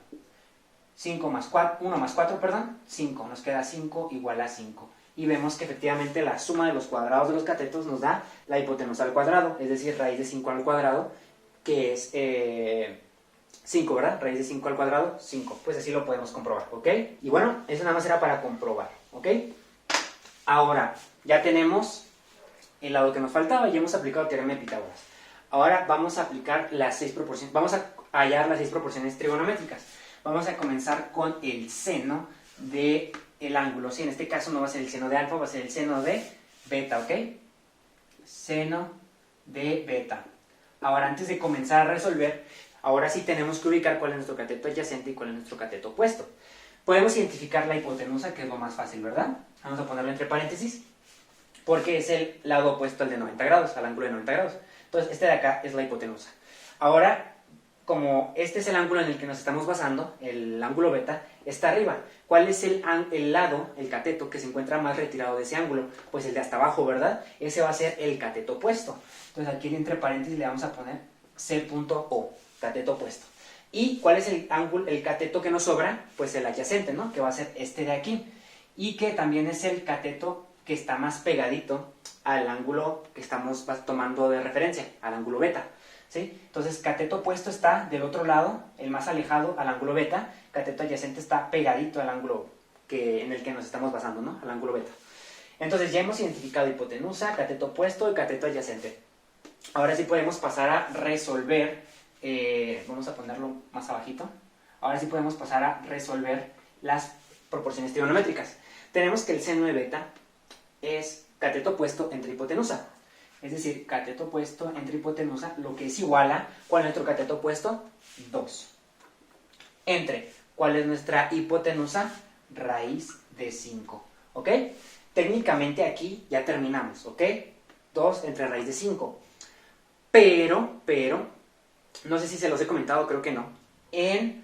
Speaker 1: 5 más 4, 1 más 4, perdón, 5. Nos queda 5 igual a 5. Y vemos que efectivamente la suma de los cuadrados de los catetos nos da la hipotenusa al cuadrado, es decir, raíz de 5 al cuadrado, que es 5, ¿verdad? Raíz de 5 al cuadrado, 5. Pues así lo podemos comprobar, ¿ok? Y bueno, eso nada más era para comprobar, ¿ok? Ahora, ya tenemos el lado que nos faltaba y hemos aplicado el teorema de Pitágoras. Ahora vamos a aplicar las 6 proporciones, vamos a hallar las 6 proporciones trigonométricas. Vamos a comenzar con el seno del ángulo. Sí, en este caso no va a ser el seno de alfa, va a ser el seno de beta, ¿ok? Seno de beta. Ahora, antes de comenzar a resolver, ahora sí tenemos que ubicar cuál es nuestro cateto adyacente y cuál es nuestro cateto opuesto. Podemos identificar la hipotenusa, que es lo más fácil, ¿verdad? Vamos a ponerlo entre paréntesis, porque es el lado opuesto al de 90 grados, al ángulo de 90 grados. Entonces, este de acá es la hipotenusa. Ahora, como este es el ángulo en el que nos estamos basando, el ángulo beta, está arriba. ¿Cuál es el lado, el cateto, que se encuentra más retirado de ese ángulo? Pues el de hasta abajo, ¿verdad? Ese va a ser el cateto opuesto. Entonces aquí entre paréntesis le vamos a poner C.O, cateto opuesto. ¿Y cuál es el cateto que nos sobra? Pues el adyacente, ¿no? Que va a ser este de aquí. Y que también es el cateto que está más pegadito al ángulo que estamos tomando de referencia, al ángulo beta. ¿Sí? Entonces, cateto opuesto está del otro lado, el más alejado al ángulo beta. Cateto adyacente está pegadito al ángulo en el que nos estamos basando, ¿no? Al ángulo beta. Entonces, ya hemos identificado hipotenusa, cateto opuesto y cateto adyacente. Ahora sí podemos pasar a resolver, vamos a ponerlo más abajito. Ahora sí podemos pasar a resolver las proporciones trigonométricas. Tenemos que el seno de beta es cateto opuesto entre hipotenusa. Es decir, cateto opuesto entre hipotenusa, lo que es igual a, ¿cuál es nuestro cateto opuesto? 2. Entre, ¿cuál es nuestra hipotenusa? Raíz de 5. ¿Ok? Técnicamente aquí ya terminamos, ¿ok? 2 entre raíz de 5. Pero, no sé si se los he comentado, creo que no. En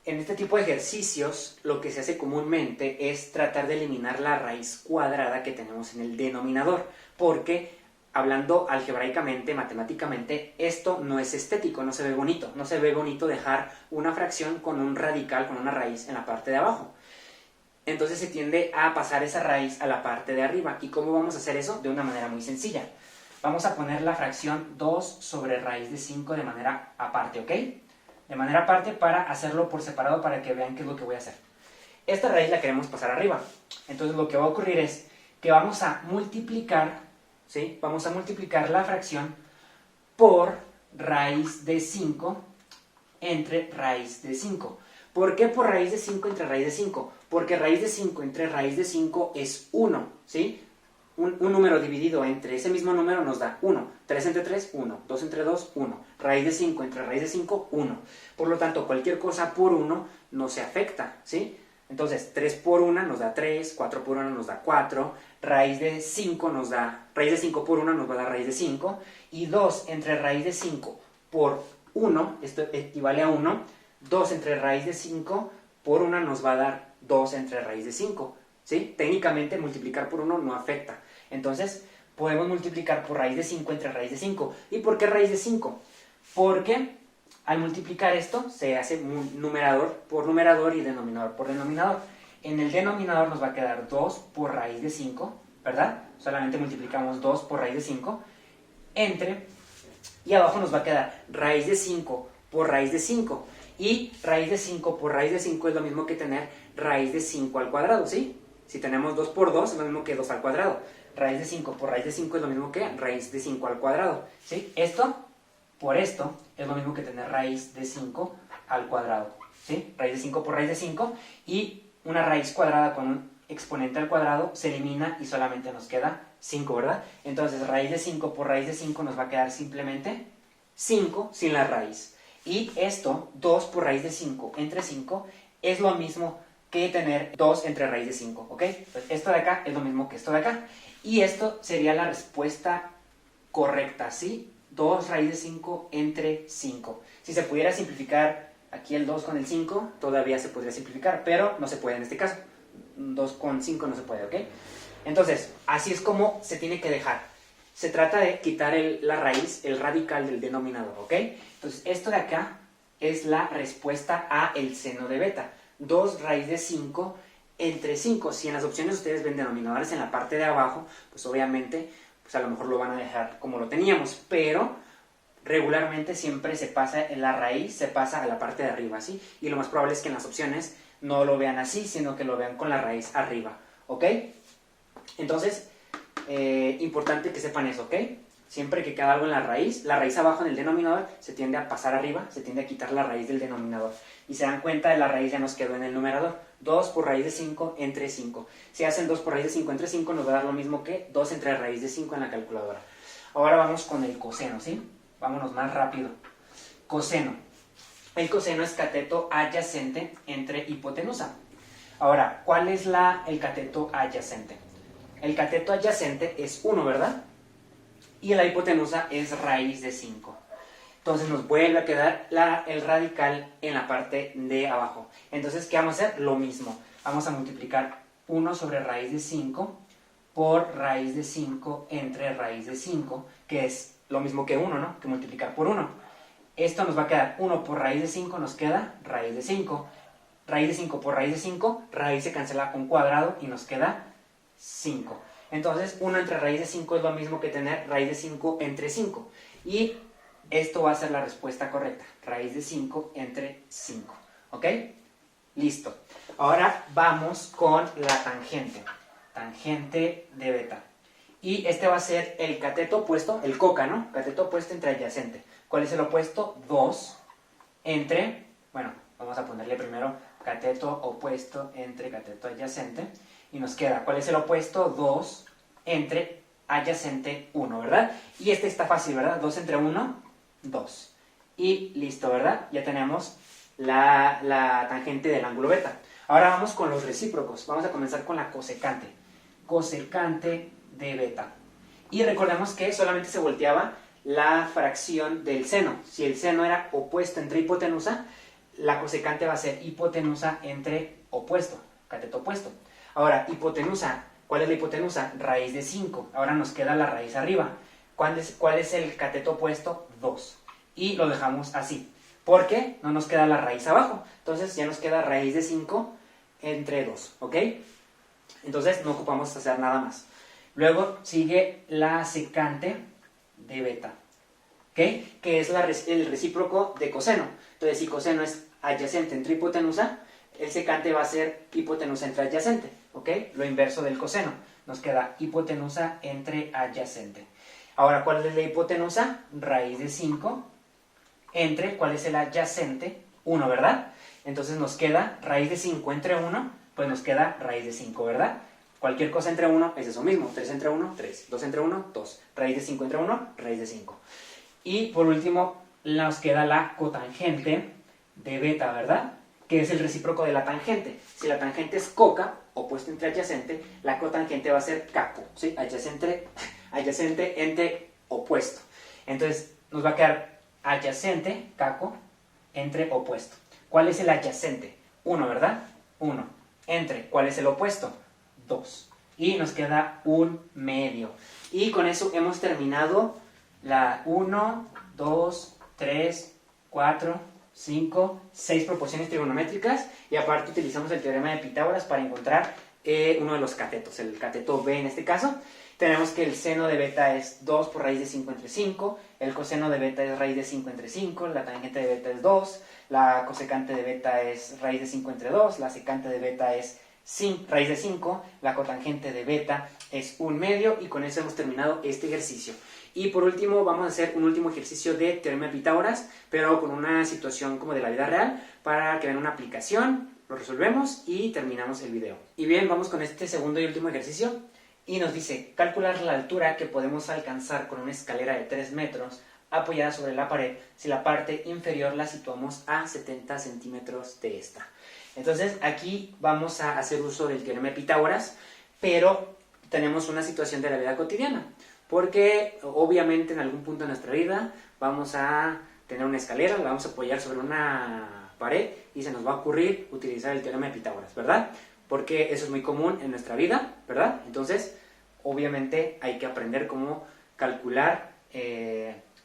Speaker 1: este tipo de ejercicios, lo que se hace comúnmente es tratar de eliminar la raíz cuadrada que tenemos en el denominador, porque hablando algebraicamente, matemáticamente, esto no es estético, no se ve bonito. No se ve bonito dejar una fracción con un radical, con una raíz en la parte de abajo. Entonces se tiende a pasar esa raíz a la parte de arriba. ¿Y cómo vamos a hacer eso? De una manera muy sencilla. Vamos a poner la fracción 2 sobre raíz de 5 de manera aparte, ¿ok? De manera aparte para hacerlo por separado para que vean qué es lo que voy a hacer. Esta raíz la queremos pasar arriba. Entonces lo que va a ocurrir es que vamos a multiplicar, ¿sí? Vamos a multiplicar la fracción por raíz de 5 entre raíz de 5. ¿Por qué por raíz de 5 entre raíz de 5? Porque raíz de 5 entre raíz de 5 es 1, ¿sí? Un número dividido entre ese mismo número nos da 1. 3 entre 3, 1. 2 entre 2, 1. Raíz de 5 entre raíz de 5, 1. Por lo tanto, cualquier cosa por 1 no se afecta, ¿sí? Entonces, 3 por 1 nos da 3, 4 por 1 nos da 4, raíz de 5 por 1 nos va a dar raíz de 5, y 2 entre raíz de 5 por 1, esto equivale a 1, 2 entre raíz de 5 por 1 nos va a dar 2 entre raíz de 5, ¿sí? Técnicamente multiplicar por 1 no afecta. Entonces, podemos multiplicar por raíz de 5 entre raíz de 5. ¿Y por qué raíz de 5? Porque al multiplicar esto se hace numerador por numerador y denominador por denominador. En el denominador nos va a quedar 2 por raíz de 5, ¿verdad? Solamente multiplicamos 2 por raíz de 5 entre, y abajo nos va a quedar raíz de 5 por raíz de 5. Y raíz de 5 por raíz de 5 es lo mismo que tener raíz de 5 al cuadrado, ¿sí? Si tenemos 2 por 2 es lo mismo que 2 al cuadrado. Raíz de 5 por raíz de 5 es lo mismo que raíz de 5 al cuadrado, ¿sí? Esto por esto es lo mismo que tener raíz de 5 al cuadrado, ¿sí? Raíz de 5 por raíz de 5, y una raíz cuadrada con un exponente al cuadrado se elimina y solamente nos queda 5, ¿verdad? Entonces raíz de 5 por raíz de 5 nos va a quedar simplemente 5 sin la raíz. Y esto, 2 por raíz de 5 entre 5, es lo mismo que tener 2 entre raíz de 5, ¿ok? Entonces esto de acá es lo mismo que esto de acá. Y esto sería la respuesta correcta, ¿sí? 2 raíz de 5 entre 5. Si se pudiera simplificar aquí el 2 con el 5, todavía se podría simplificar, pero no se puede en este caso. 2 con 5 no se puede, ¿ok? Entonces, así es como se tiene que dejar. Se trata de quitar la raíz, el radical del denominador, ¿ok? Entonces, esto de acá es la respuesta a el seno de beta. 2 raíz de 5 entre 5. Si en las opciones ustedes ven denominadores en la parte de abajo, pues obviamente, pues a lo mejor lo van a dejar como lo teníamos, pero regularmente siempre se pasa en la raíz, se pasa a la parte de arriba, ¿sí? Y lo más probable es que en las opciones no lo vean así, sino que lo vean con la raíz arriba, ¿ok? Entonces, importante que sepan eso, ¿ok? Siempre que queda algo en la raíz abajo en el denominador se tiende a pasar arriba, se tiende a quitar la raíz del denominador. Y se dan cuenta, la raíz ya nos quedó en el numerador. 2 por raíz de 5 entre 5. Si hacen 2 por raíz de 5 entre 5 nos va a dar lo mismo que 2 entre raíz de 5 en la calculadora. Ahora vamos con el coseno, ¿sí? Vámonos más rápido. Coseno. El coseno es cateto adyacente entre hipotenusa. Ahora, ¿cuál es el cateto adyacente? El cateto adyacente es 1, ¿verdad? Y la hipotenusa es raíz de 5. entonces nos vuelve a quedar el radical en la parte de abajo. Entonces, ¿qué vamos a hacer? Lo mismo. Vamos a multiplicar 1 sobre raíz de 5 por raíz de 5 entre raíz de 5, que es lo mismo que 1, ¿no? Que multiplicar por 1. Esto nos va a quedar 1 por raíz de 5, nos queda raíz de 5. Raíz de 5 por raíz de 5, raíz se cancela con cuadrado y nos queda 5. Entonces, 1 entre raíz de 5 es lo mismo que tener raíz de 5 entre 5. Y esto va a ser la respuesta correcta. Raíz de 5 entre 5. ¿Ok? Listo. Ahora vamos con la tangente. Tangente de beta. Y este va a ser el cateto opuesto, el coca, ¿no? Cateto opuesto entre adyacente. ¿Cuál es el opuesto? 2 entre, bueno, vamos a ponerle primero cateto opuesto entre cateto adyacente. Y nos queda, ¿cuál es el opuesto? 2 entre adyacente 1, ¿verdad? Y este está fácil, ¿verdad? 2 entre 1, 2. Y listo, ¿verdad? Ya tenemos la tangente del ángulo beta. Ahora vamos con los recíprocos. Vamos a comenzar con la cosecante. Cosecante de beta. Y recordemos que solamente se volteaba la fracción del seno. Si el seno era opuesto entre hipotenusa, la cosecante va a ser hipotenusa entre opuesto, cateto opuesto. Ahora, hipotenusa, ¿cuál es la hipotenusa? Raíz de 5. Ahora nos queda la raíz arriba. ¿Cuál es el cateto opuesto? 2. Y lo dejamos así. ¿Por qué? No nos queda la raíz abajo. Entonces ya nos queda raíz de 5 entre 2. ¿Ok? Entonces no ocupamos hacer nada más. Luego sigue la secante de beta, ¿ok? Que es el recíproco de coseno. Entonces si coseno es adyacente entre hipotenusa, el secante va a ser hipotenusa entre adyacente, ¿ok? Lo inverso del coseno. Nos queda hipotenusa entre adyacente. Ahora, ¿cuál es la hipotenusa? Raíz de 5 entre, ¿cuál es el adyacente? 1, ¿verdad? Entonces nos queda raíz de 5 entre 1, pues nos queda raíz de 5, ¿verdad? Cualquier cosa entre 1 es eso mismo. 3 entre 1, 3. 2 entre 1, 2. Raíz de 5 entre 1, raíz de 5. Y por último, nos queda la cotangente de beta, ¿verdad? Que es el recíproco de la tangente. Si la tangente es coca, opuesto entre adyacente, la cotangente va a ser caco, ¿sí? Adyacente entre opuesto. Entonces, nos va a quedar adyacente, caco, entre opuesto. ¿Cuál es el adyacente? 1, ¿verdad? 1. Entre, ¿cuál es el opuesto? 2. Y nos queda un medio. Y con eso hemos terminado la 1, 2, 3, 4, 5, 6 proporciones trigonométricas. Y aparte utilizamos el teorema de Pitágoras para encontrar uno de los catetos, el cateto B en este caso. Tenemos que el seno de beta es 2 por raíz de 5 entre 5, el coseno de beta es raíz de 5 entre 5, la tangente de beta es 2, la cosecante de beta es raíz de 5 entre 2, la secante de beta es raíz de 5, la cotangente de beta es un medio, y con eso hemos terminado este ejercicio. Y por último vamos a hacer un último ejercicio de teorema de Pitágoras, pero con una situación como de la vida real, para que vean una aplicación, lo resolvemos y terminamos el video. Y bien, vamos con este segundo y último ejercicio. Y nos dice, calcular la altura que podemos alcanzar con una escalera de 3 metros apoyada sobre la pared si la parte inferior la situamos a 70 centímetros de esta. Entonces aquí vamos a hacer uso del teorema de Pitágoras, pero tenemos una situación de la vida cotidiana, porque obviamente en algún punto de nuestra vida vamos a tener una escalera, la vamos a apoyar sobre una pared y se nos va a ocurrir utilizar el teorema de Pitágoras, ¿verdad? Porque eso es muy común en nuestra vida, ¿verdad? Entonces, obviamente hay que aprender cómo calcular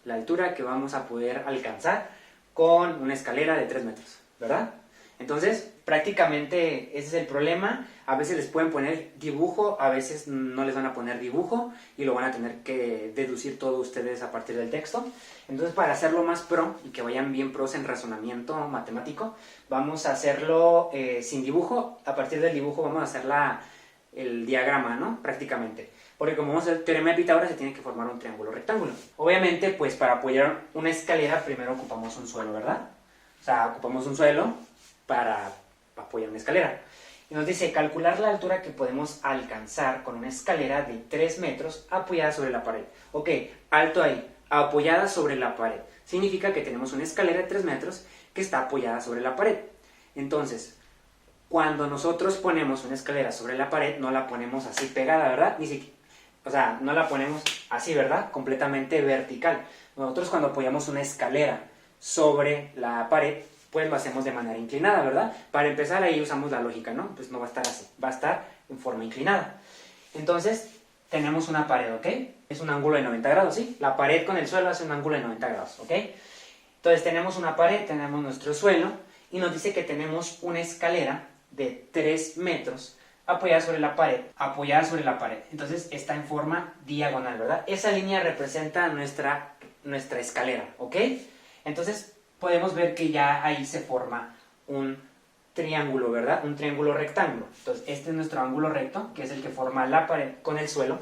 Speaker 1: la altura que vamos a poder alcanzar con una escalera de 3 metros, ¿verdad? Entonces, prácticamente ese es el problema. A veces les pueden poner dibujo, a veces no les van a poner dibujo y lo van a tener que deducir todo ustedes a partir del texto. Entonces, para hacerlo más pro y que vayan bien pros en razonamiento matemático, vamos a hacerlo sin dibujo. A partir del dibujo vamos a hacer el diagrama, ¿no? Prácticamente. Porque como vamos a hacer el teorema de Pitágoras, se tiene que formar un triángulo rectángulo. Obviamente, pues para apoyar una escalera, primero ocupamos un suelo, ¿verdad? O sea, ocupamos un suelo para apoyar una escalera. Y nos dice, calcular la altura que podemos alcanzar con una escalera de 3 metros apoyada sobre la pared. Ok, alto ahí, apoyada sobre la pared. Significa que tenemos una escalera de 3 metros que está apoyada sobre la pared. Entonces, cuando nosotros ponemos una escalera sobre la pared, no la ponemos así pegada, ¿verdad? O sea, no la ponemos así, ¿verdad? Completamente vertical. Nosotros cuando apoyamos una escalera sobre la pared, pues lo hacemos de manera inclinada, ¿verdad? Para empezar ahí usamos la lógica, ¿no? Pues no va a estar así, va a estar en forma inclinada. Entonces, tenemos una pared, ¿ok? Es un ángulo de 90 grados, ¿sí? La pared con el suelo hace un ángulo de 90 grados, ¿ok? Entonces tenemos una pared, tenemos nuestro suelo, y nos dice que tenemos una escalera de 3 metros apoyada sobre la pared, Entonces está en forma diagonal, ¿verdad? Esa línea representa nuestra escalera, ¿ok? Entonces podemos ver que ya ahí se forma un triángulo, ¿verdad? Un triángulo rectángulo. Entonces este es nuestro ángulo recto, que es el que forma la pared con el suelo.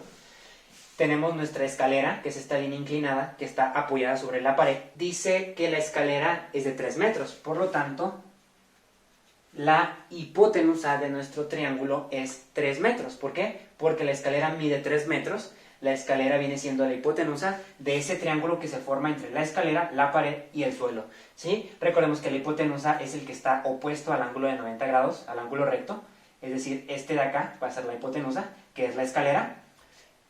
Speaker 1: Tenemos nuestra escalera, que es esta línea inclinada, que está apoyada sobre la pared. Dice que la escalera es de 3 metros, por lo tanto, la hipotenusa de nuestro triángulo es 3 metros. ¿Por qué? Porque la escalera mide 3 metros, la escalera viene siendo la hipotenusa de ese triángulo que se forma entre la escalera, la pared y el suelo, ¿sí? Recordemos que la hipotenusa es el que está opuesto al ángulo de 90 grados, al ángulo recto, es decir, este de acá va a ser la hipotenusa, que es la escalera,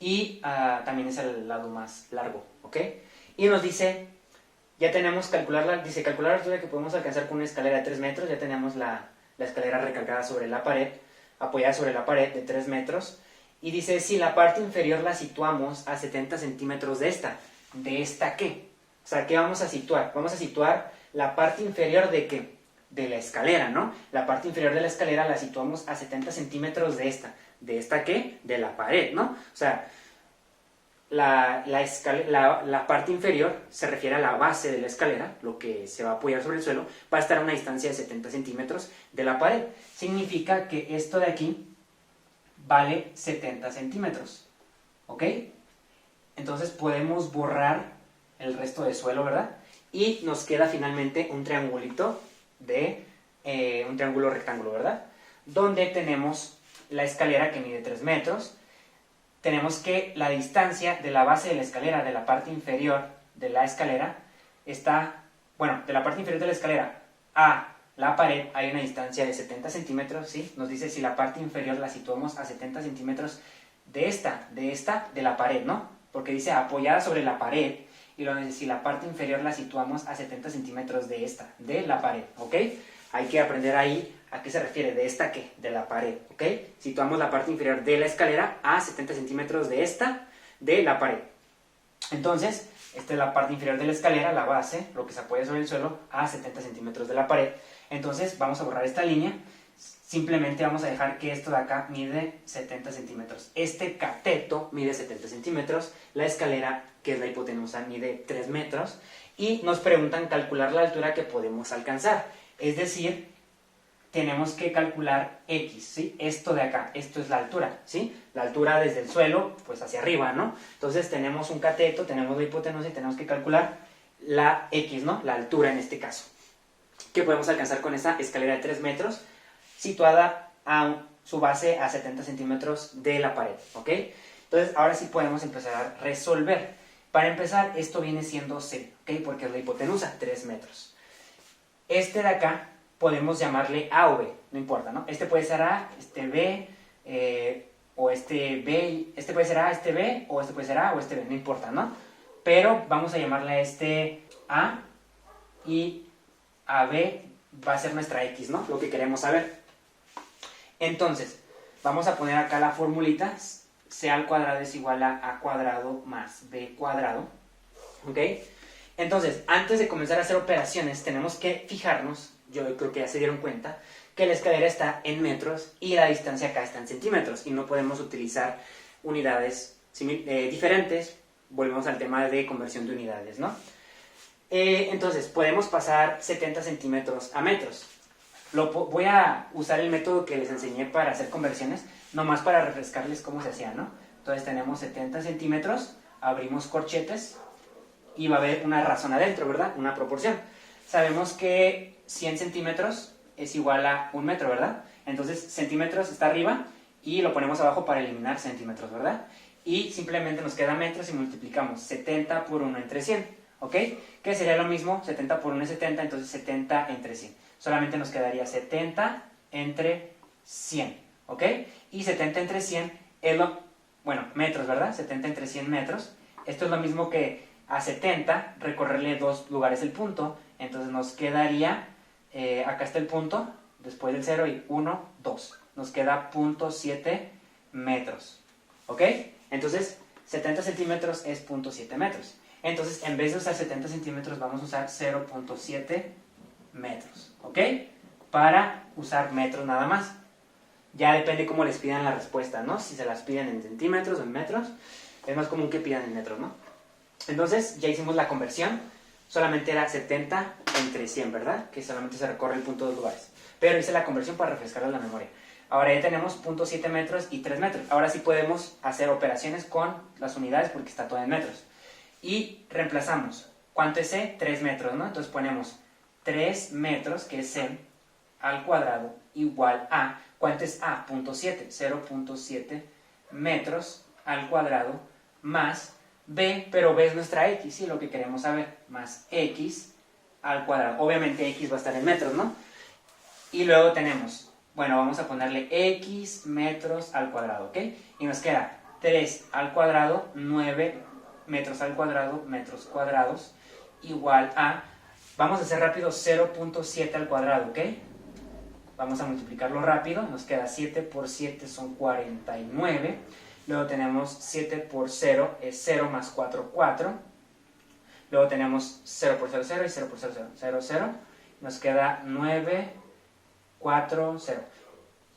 Speaker 1: y también es el lado más largo, ¿ok? Y nos dice, ya tenemos calcular la altura que podemos alcanzar con una escalera de 3 metros, ya tenemos la escalera recargada sobre la pared, apoyada sobre la pared de 3 metros, y dice, si la parte inferior la situamos a 70 centímetros ¿de esta qué? O sea, ¿qué vamos a situar? Vamos a situar la parte inferior ¿de qué? De la escalera, ¿no? La parte inferior de la escalera la situamos a 70 centímetros ¿de esta qué? De la pared, ¿no? O sea, la parte inferior se refiere a la base de la escalera, lo que se va a apoyar sobre el suelo, va a estar a una distancia de 70 centímetros de la pared. Significa que esto de aquí vale 70 centímetros, ¿ok? Entonces podemos borrar el resto de suelo, ¿verdad? Y nos queda finalmente un triangulito un triángulo rectángulo, ¿verdad? Donde tenemos la escalera que mide 3 metros, tenemos que la distancia de la base de la escalera, de la parte inferior de la escalera, de la parte inferior de la escalera a la pared hay una distancia de 70 centímetros, ¿sí? Nos dice si la parte inferior la situamos a 70 centímetros de la pared, ¿no? Porque dice apoyada sobre la pared, y luego dice si la parte inferior la situamos a 70 centímetros de la pared, ¿ok? Hay que aprender ahí a qué se refiere, ¿de esta qué? De la pared, ¿ok? Situamos la parte inferior de la escalera a 70 centímetros de la pared. Entonces, esta es la parte inferior de la escalera, la base, lo que se apoya sobre el suelo, a 70 centímetros de la pared. Entonces, vamos a borrar esta línea. Simplemente vamos a dejar que esto de acá mide 70 centímetros. Este cateto mide 70 centímetros. La escalera, que es la hipotenusa, mide 3 metros. Y nos preguntan calcular la altura que podemos alcanzar. Es decir, tenemos que calcular X, ¿sí? Esto de acá, esto es la altura, ¿sí? La altura desde el suelo, pues hacia arriba, ¿no? Entonces tenemos un cateto, tenemos la hipotenusa y tenemos que calcular la X, ¿no? La altura en este caso. ¿Qué podemos alcanzar con esa escalera de 3 metros? Situada a su base a 70 centímetros de la pared, ¿ok? Entonces ahora sí podemos empezar a resolver. Para empezar, esto viene siendo C, ¿ok? Porque es la hipotenusa, 3 metros. Este de acá podemos llamarle A o B, no importa, ¿no? Este puede ser A, este B, o este B, este puede ser A, este B, o este puede ser A o este B, no importa, ¿no? Pero vamos a llamarle a este A, y a B va a ser nuestra X, ¿no? Lo que queremos saber. Entonces, vamos a poner acá la formulita, C al cuadrado es igual a A cuadrado más B cuadrado, ¿ok? Entonces, antes de comenzar a hacer operaciones, tenemos que fijarnos, yo creo que ya se dieron cuenta, que la escalera está en metros y la distancia acá está en centímetros, y no podemos utilizar unidades diferentes. Volvemos al tema de conversión de unidades, ¿no? Entonces, podemos pasar 70 centímetros a metros. Voy a usar el método que les enseñé para hacer conversiones, nomás para refrescarles cómo se hacía, ¿no? Entonces tenemos 70 centímetros, abrimos corchetes y va a haber una razón adentro, ¿verdad? Una proporción. Sabemos que 100 centímetros es igual a 1 metro, ¿verdad? Entonces centímetros está arriba y lo ponemos abajo para eliminar centímetros, ¿verdad? Y simplemente nos queda metros y multiplicamos 70 por 1 entre 100, ¿ok? Que sería lo mismo, 70 por 1 es 70, entonces 70 entre 100. Solamente nos quedaría 70 entre 100, ¿ok? Y 70 entre 100 es metros, ¿verdad? 70 entre 100 metros. Esto es lo mismo que a 70, recorrerle 2 lugares el punto, entonces nos quedaría, acá está el punto, después del 0 y 1, 2, nos queda 0.7 metros, ¿ok? Entonces 70 centímetros es 0.7 metros, entonces en vez de usar 70 centímetros vamos a usar 0.7 metros, ¿ok? Para usar metros nada más. Ya depende cómo les pidan la respuesta, ¿no? Si se las piden en centímetros o en metros, es más común que pidan en metros, ¿no? Entonces ya hicimos la conversión, solamente era 70 entre 100, ¿verdad? Que solamente se recorre el punto de 2 lugares. Pero hice la conversión para refrescarles la memoria. Ahora ya tenemos 0.7 metros y 3 metros. Ahora sí podemos hacer operaciones con las unidades porque está todo en metros. Y reemplazamos. ¿Cuánto es C? 3 metros, ¿no? Entonces ponemos 3 metros, que es C, al cuadrado, igual a, ¿cuánto es A? 0.7, 0.7 metros al cuadrado, más B, pero B es nuestra X, ¿sí? Lo que queremos saber, más X al cuadrado. Obviamente X va a estar en metros, ¿no? Y luego tenemos, bueno, vamos a ponerle X metros al cuadrado, ¿ok? Y nos queda 3 al cuadrado, 9 metros al cuadrado, metros cuadrados, igual a, vamos a hacer rápido, 0.7 al cuadrado, ¿ok? Vamos a multiplicarlo rápido, nos queda 7 por 7 son 49, luego tenemos 7 por 0 es 0 más 4, 4, luego tenemos 0 por 0, 0 y 0 por 0, 0, 0, 0, nos queda 9, 4, 0.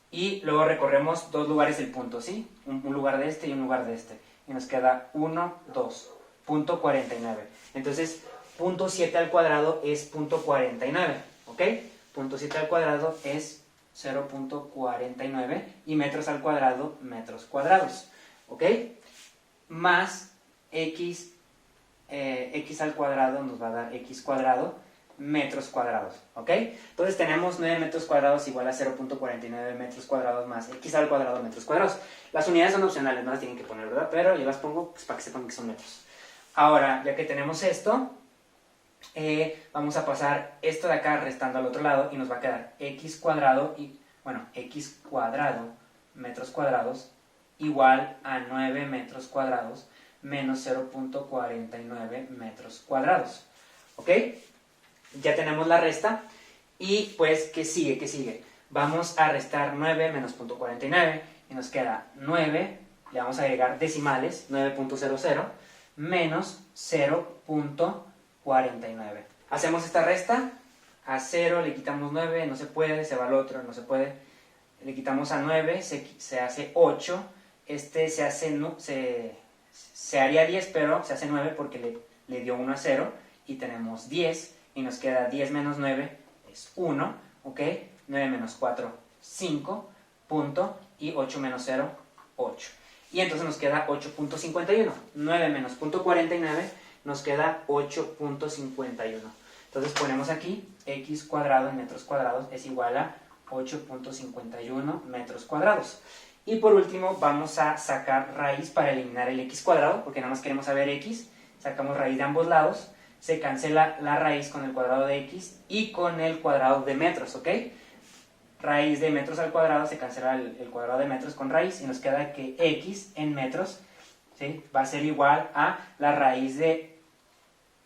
Speaker 1: Y luego recorremos 2 lugares el punto, ¿sí? Un lugar de este y un lugar de este. Y nos queda 1, 2, punto 49. Entonces, 0.7 al cuadrado es 0.49, ¿ok? 0.7 al cuadrado es 0.49 y metros al cuadrado, metros cuadrados, ¿ok? Más x, x al cuadrado nos va a dar x cuadrado, metros cuadrados, ¿ok? Entonces tenemos 9 metros cuadrados igual a 0.49 metros cuadrados más x al cuadrado, metros cuadrados. Las unidades son opcionales, no las tienen que poner, ¿verdad? Pero yo las pongo pues, para que sepan que son metros. Ahora, ya que tenemos esto, vamos a pasar esto de acá restando al otro lado y nos va a quedar x cuadrado, y, bueno, x cuadrado metros cuadrados igual a 9 metros cuadrados menos 0.49 metros cuadrados, ¿ok? Ya tenemos la resta y pues, ¿qué sigue? ¿Qué sigue? Vamos a restar 9 menos 0.49 y nos queda 9, le vamos a agregar decimales, 9.00 menos 0.49. Hacemos esta resta, a 0 le quitamos 9, no se puede, se va al otro, no se puede, le quitamos a 9, se hace 8, este se hace, se haría 10, pero se hace 9 porque le dio 1 a 0 y tenemos 10 y nos queda 10 menos 9 es 1, ¿ok? 9 menos 4, 5, punto, y 8 menos 0, 8. Y entonces nos queda 8.51. 9 menos 0.49 nos queda 8.51. Entonces ponemos aquí x cuadrado en metros cuadrados es igual a 8.51 metros cuadrados. Y por último vamos a sacar raíz para eliminar el x cuadrado, porque nada más queremos saber x. Sacamos raíz de ambos lados, se cancela la raíz con el cuadrado de x y con el cuadrado de metros, ¿ok? Raíz de metros al cuadrado se cancela el cuadrado de metros con raíz y nos queda que x en metros, ¿sí?, va a ser igual a la raíz de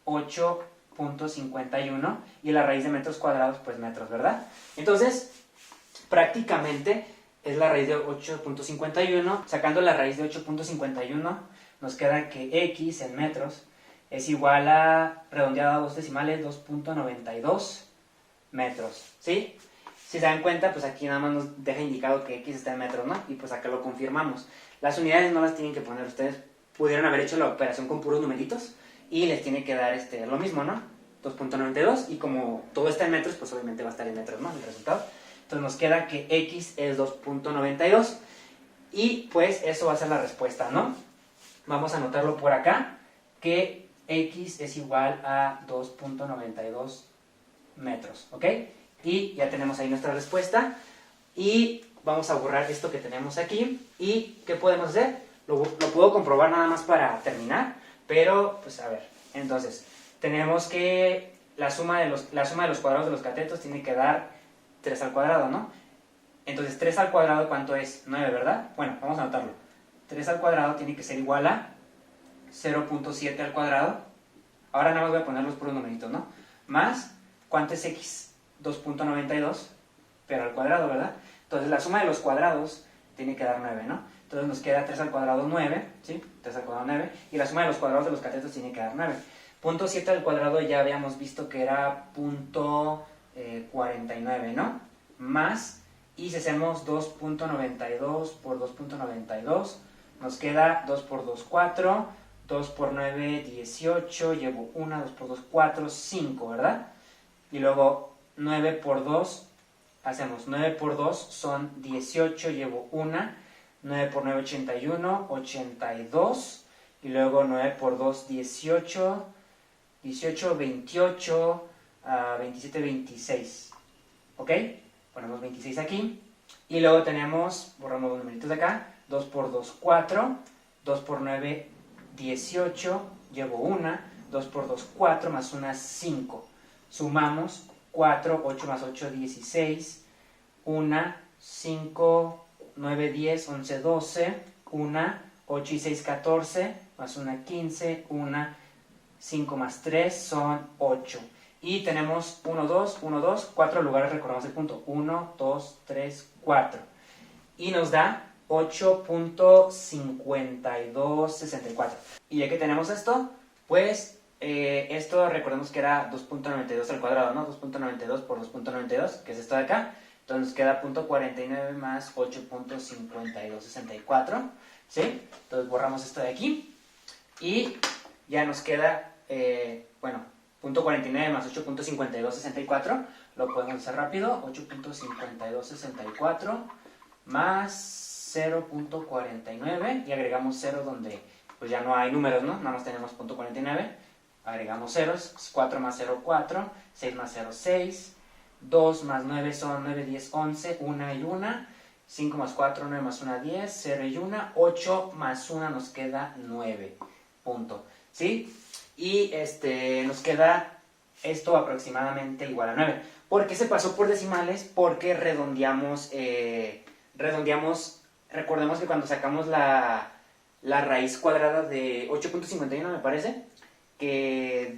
Speaker 1: 8.51 y la raíz de metros cuadrados, pues metros, ¿verdad? Entonces, prácticamente es la raíz de 8.51. Sacando la raíz de 8.51 nos queda que x en metros es igual a, redondeado a 2 decimales, 2.92 metros, ¿sí? Si se dan cuenta, pues aquí nada más nos deja indicado que x está en metros, ¿no? Y pues acá lo confirmamos. Las unidades no las tienen que poner ustedes. Pudieron haber hecho la operación con puros numeritos y les tiene que dar lo mismo, ¿no? 2.92 y como todo está en metros, pues obviamente va a estar en metros, ¿no? El resultado. Entonces nos queda que x es 2.92 y pues eso va a ser la respuesta, ¿no? Vamos a anotarlo por acá, que x es igual a 2.92 metros, ¿ok? Y ya tenemos ahí nuestra respuesta y vamos a borrar esto que tenemos aquí. ¿Y qué podemos hacer? Lo puedo comprobar nada más para terminar, pero pues a ver, entonces tenemos que la suma de los cuadrados de los catetos tiene que dar 3 al cuadrado, ¿no? Entonces 3 al cuadrado, ¿cuánto es? 9, ¿verdad? Bueno, vamos a anotarlo. 3 al cuadrado tiene que ser igual a 0.7 al cuadrado ahora nada más voy a poner los puros numeritos, ¿no? Más, ¿cuánto es x? 2.92, pero al cuadrado, ¿verdad? Entonces la suma de los cuadrados tiene que dar 9, ¿no? Entonces nos queda 3 al cuadrado 9, ¿sí? 3 al cuadrado 9, y la suma de los cuadrados de los catetos tiene que dar 9. Punto 7 al cuadrado ya habíamos visto que era punto 49, ¿no? Más, y si hacemos 2.92 por 2.92, nos queda 2 por 2, 4, 2 por 9, 18, llevo 1, 2 por 2, 4, 5, ¿verdad? Y luego 9 por 2, hacemos 9 por 2 son 18, llevo 1, 9 por 9, 81, 82, y luego 9 por 2, 18, 18, 28, 27, 26, ¿ok? Ponemos 26 aquí, y luego tenemos, borramos los numeritos de acá, 2 por 2, 4, 2 por 9, 18, llevo 1, 2 por 2, 4, más 1, 5. Sumamos 4, 8 más 8, 16, 1, 5, 9, 10, 11, 12, 1, 8 y 6, 14, más 1, 15, 1, 5 más 3 son 8. Y tenemos 1, 2, 1, 2, 4 lugares, recordamos el punto, 1, 2, 3, 4. Y nos da 8.5264. Y ya que tenemos esto, pues esto recordemos que era 2.92 al cuadrado, ¿no? 2.92 por 2.92, que es esto de acá. Entonces nos queda 0.49 más 8.5264, ¿sí? Entonces borramos esto de aquí. Y ya nos queda, bueno, 0.49 más 8.5264. Lo podemos hacer rápido. 8.5264 más 0.49 y agregamos 0 donde pues ya no hay números, ¿no? Nada más tenemos 0.49, agregamos ceros, 4 más 0, 4, 6 más 0, 6, 2 más 9 son 9, 10, 11, 1 y 1, 5 más 4, 9 más 1, 10, 0 y 1, 8 más 1 nos queda 9, punto, ¿sí? Y nos queda esto aproximadamente igual a 9. ¿Por qué se pasó por decimales? Porque redondeamos, recordemos que cuando sacamos la raíz cuadrada de 8.51 me parece, que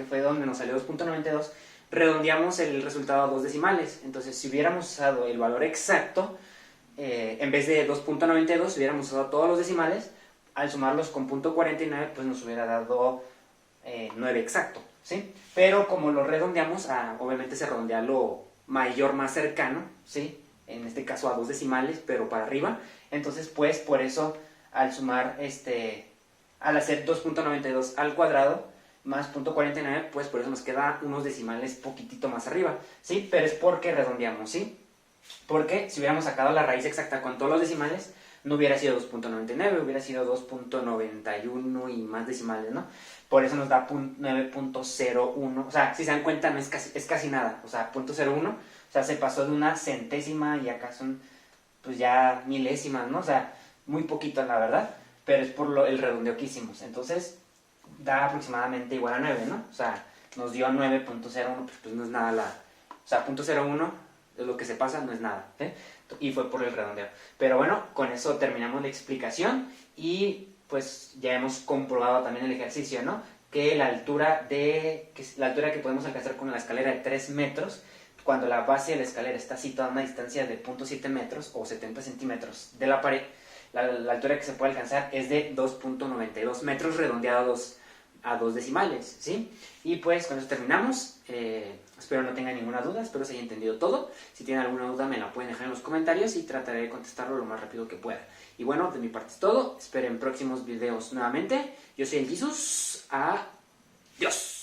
Speaker 1: fue donde nos salió 2.92, redondeamos el resultado a dos decimales. Entonces si hubiéramos usado el valor exacto, en vez de 2.92, si hubiéramos usado todos los decimales, al sumarlos con .49 pues nos hubiera dado 9 exacto, ¿sí? Pero como lo redondeamos, obviamente se redondea lo mayor más cercano, ¿sí? En este caso a dos decimales, pero para arriba. Entonces, pues, por eso, al sumar, al hacer 2.92 al cuadrado más .49, pues por eso nos queda unos decimales poquitito más arriba, ¿sí? Pero es porque redondeamos, ¿sí? Porque si hubiéramos sacado la raíz exacta con todos los decimales, no hubiera sido 2.99, hubiera sido 2.91 y más decimales, ¿no? Por eso nos da 9.01, o sea, si se dan cuenta, no es casi nada, o sea, 0.01, o sea, se pasó de una centésima y acá son, pues ya milésimas, ¿no? O sea, muy poquito, la verdad, pero es por el redondeo que hicimos. Entonces, da aproximadamente igual a 9, ¿no? O sea, nos dio 9.01, pues no es nada o sea, 0.01 es lo que se pasa, no es nada, ¿eh? Y fue por el redondeo. Pero bueno, con eso terminamos la explicación y pues ya hemos comprobado también el ejercicio, ¿no? Que la altura que podemos alcanzar con la escalera de 3 metros, cuando la base de la escalera está situada a una distancia de 0.7 metros o 70 centímetros de la pared, la altura que se puede alcanzar es de 2.92 metros redondeados a dos decimales, ¿sí? Y pues con eso terminamos. Espero no tengan ninguna duda, espero se haya entendido todo. Si tienen alguna duda me la pueden dejar en los comentarios y trataré de contestarlo lo más rápido que pueda. Y bueno, de mi parte es todo. Esperen próximos videos nuevamente. Yo soy el Jesus. Adiós.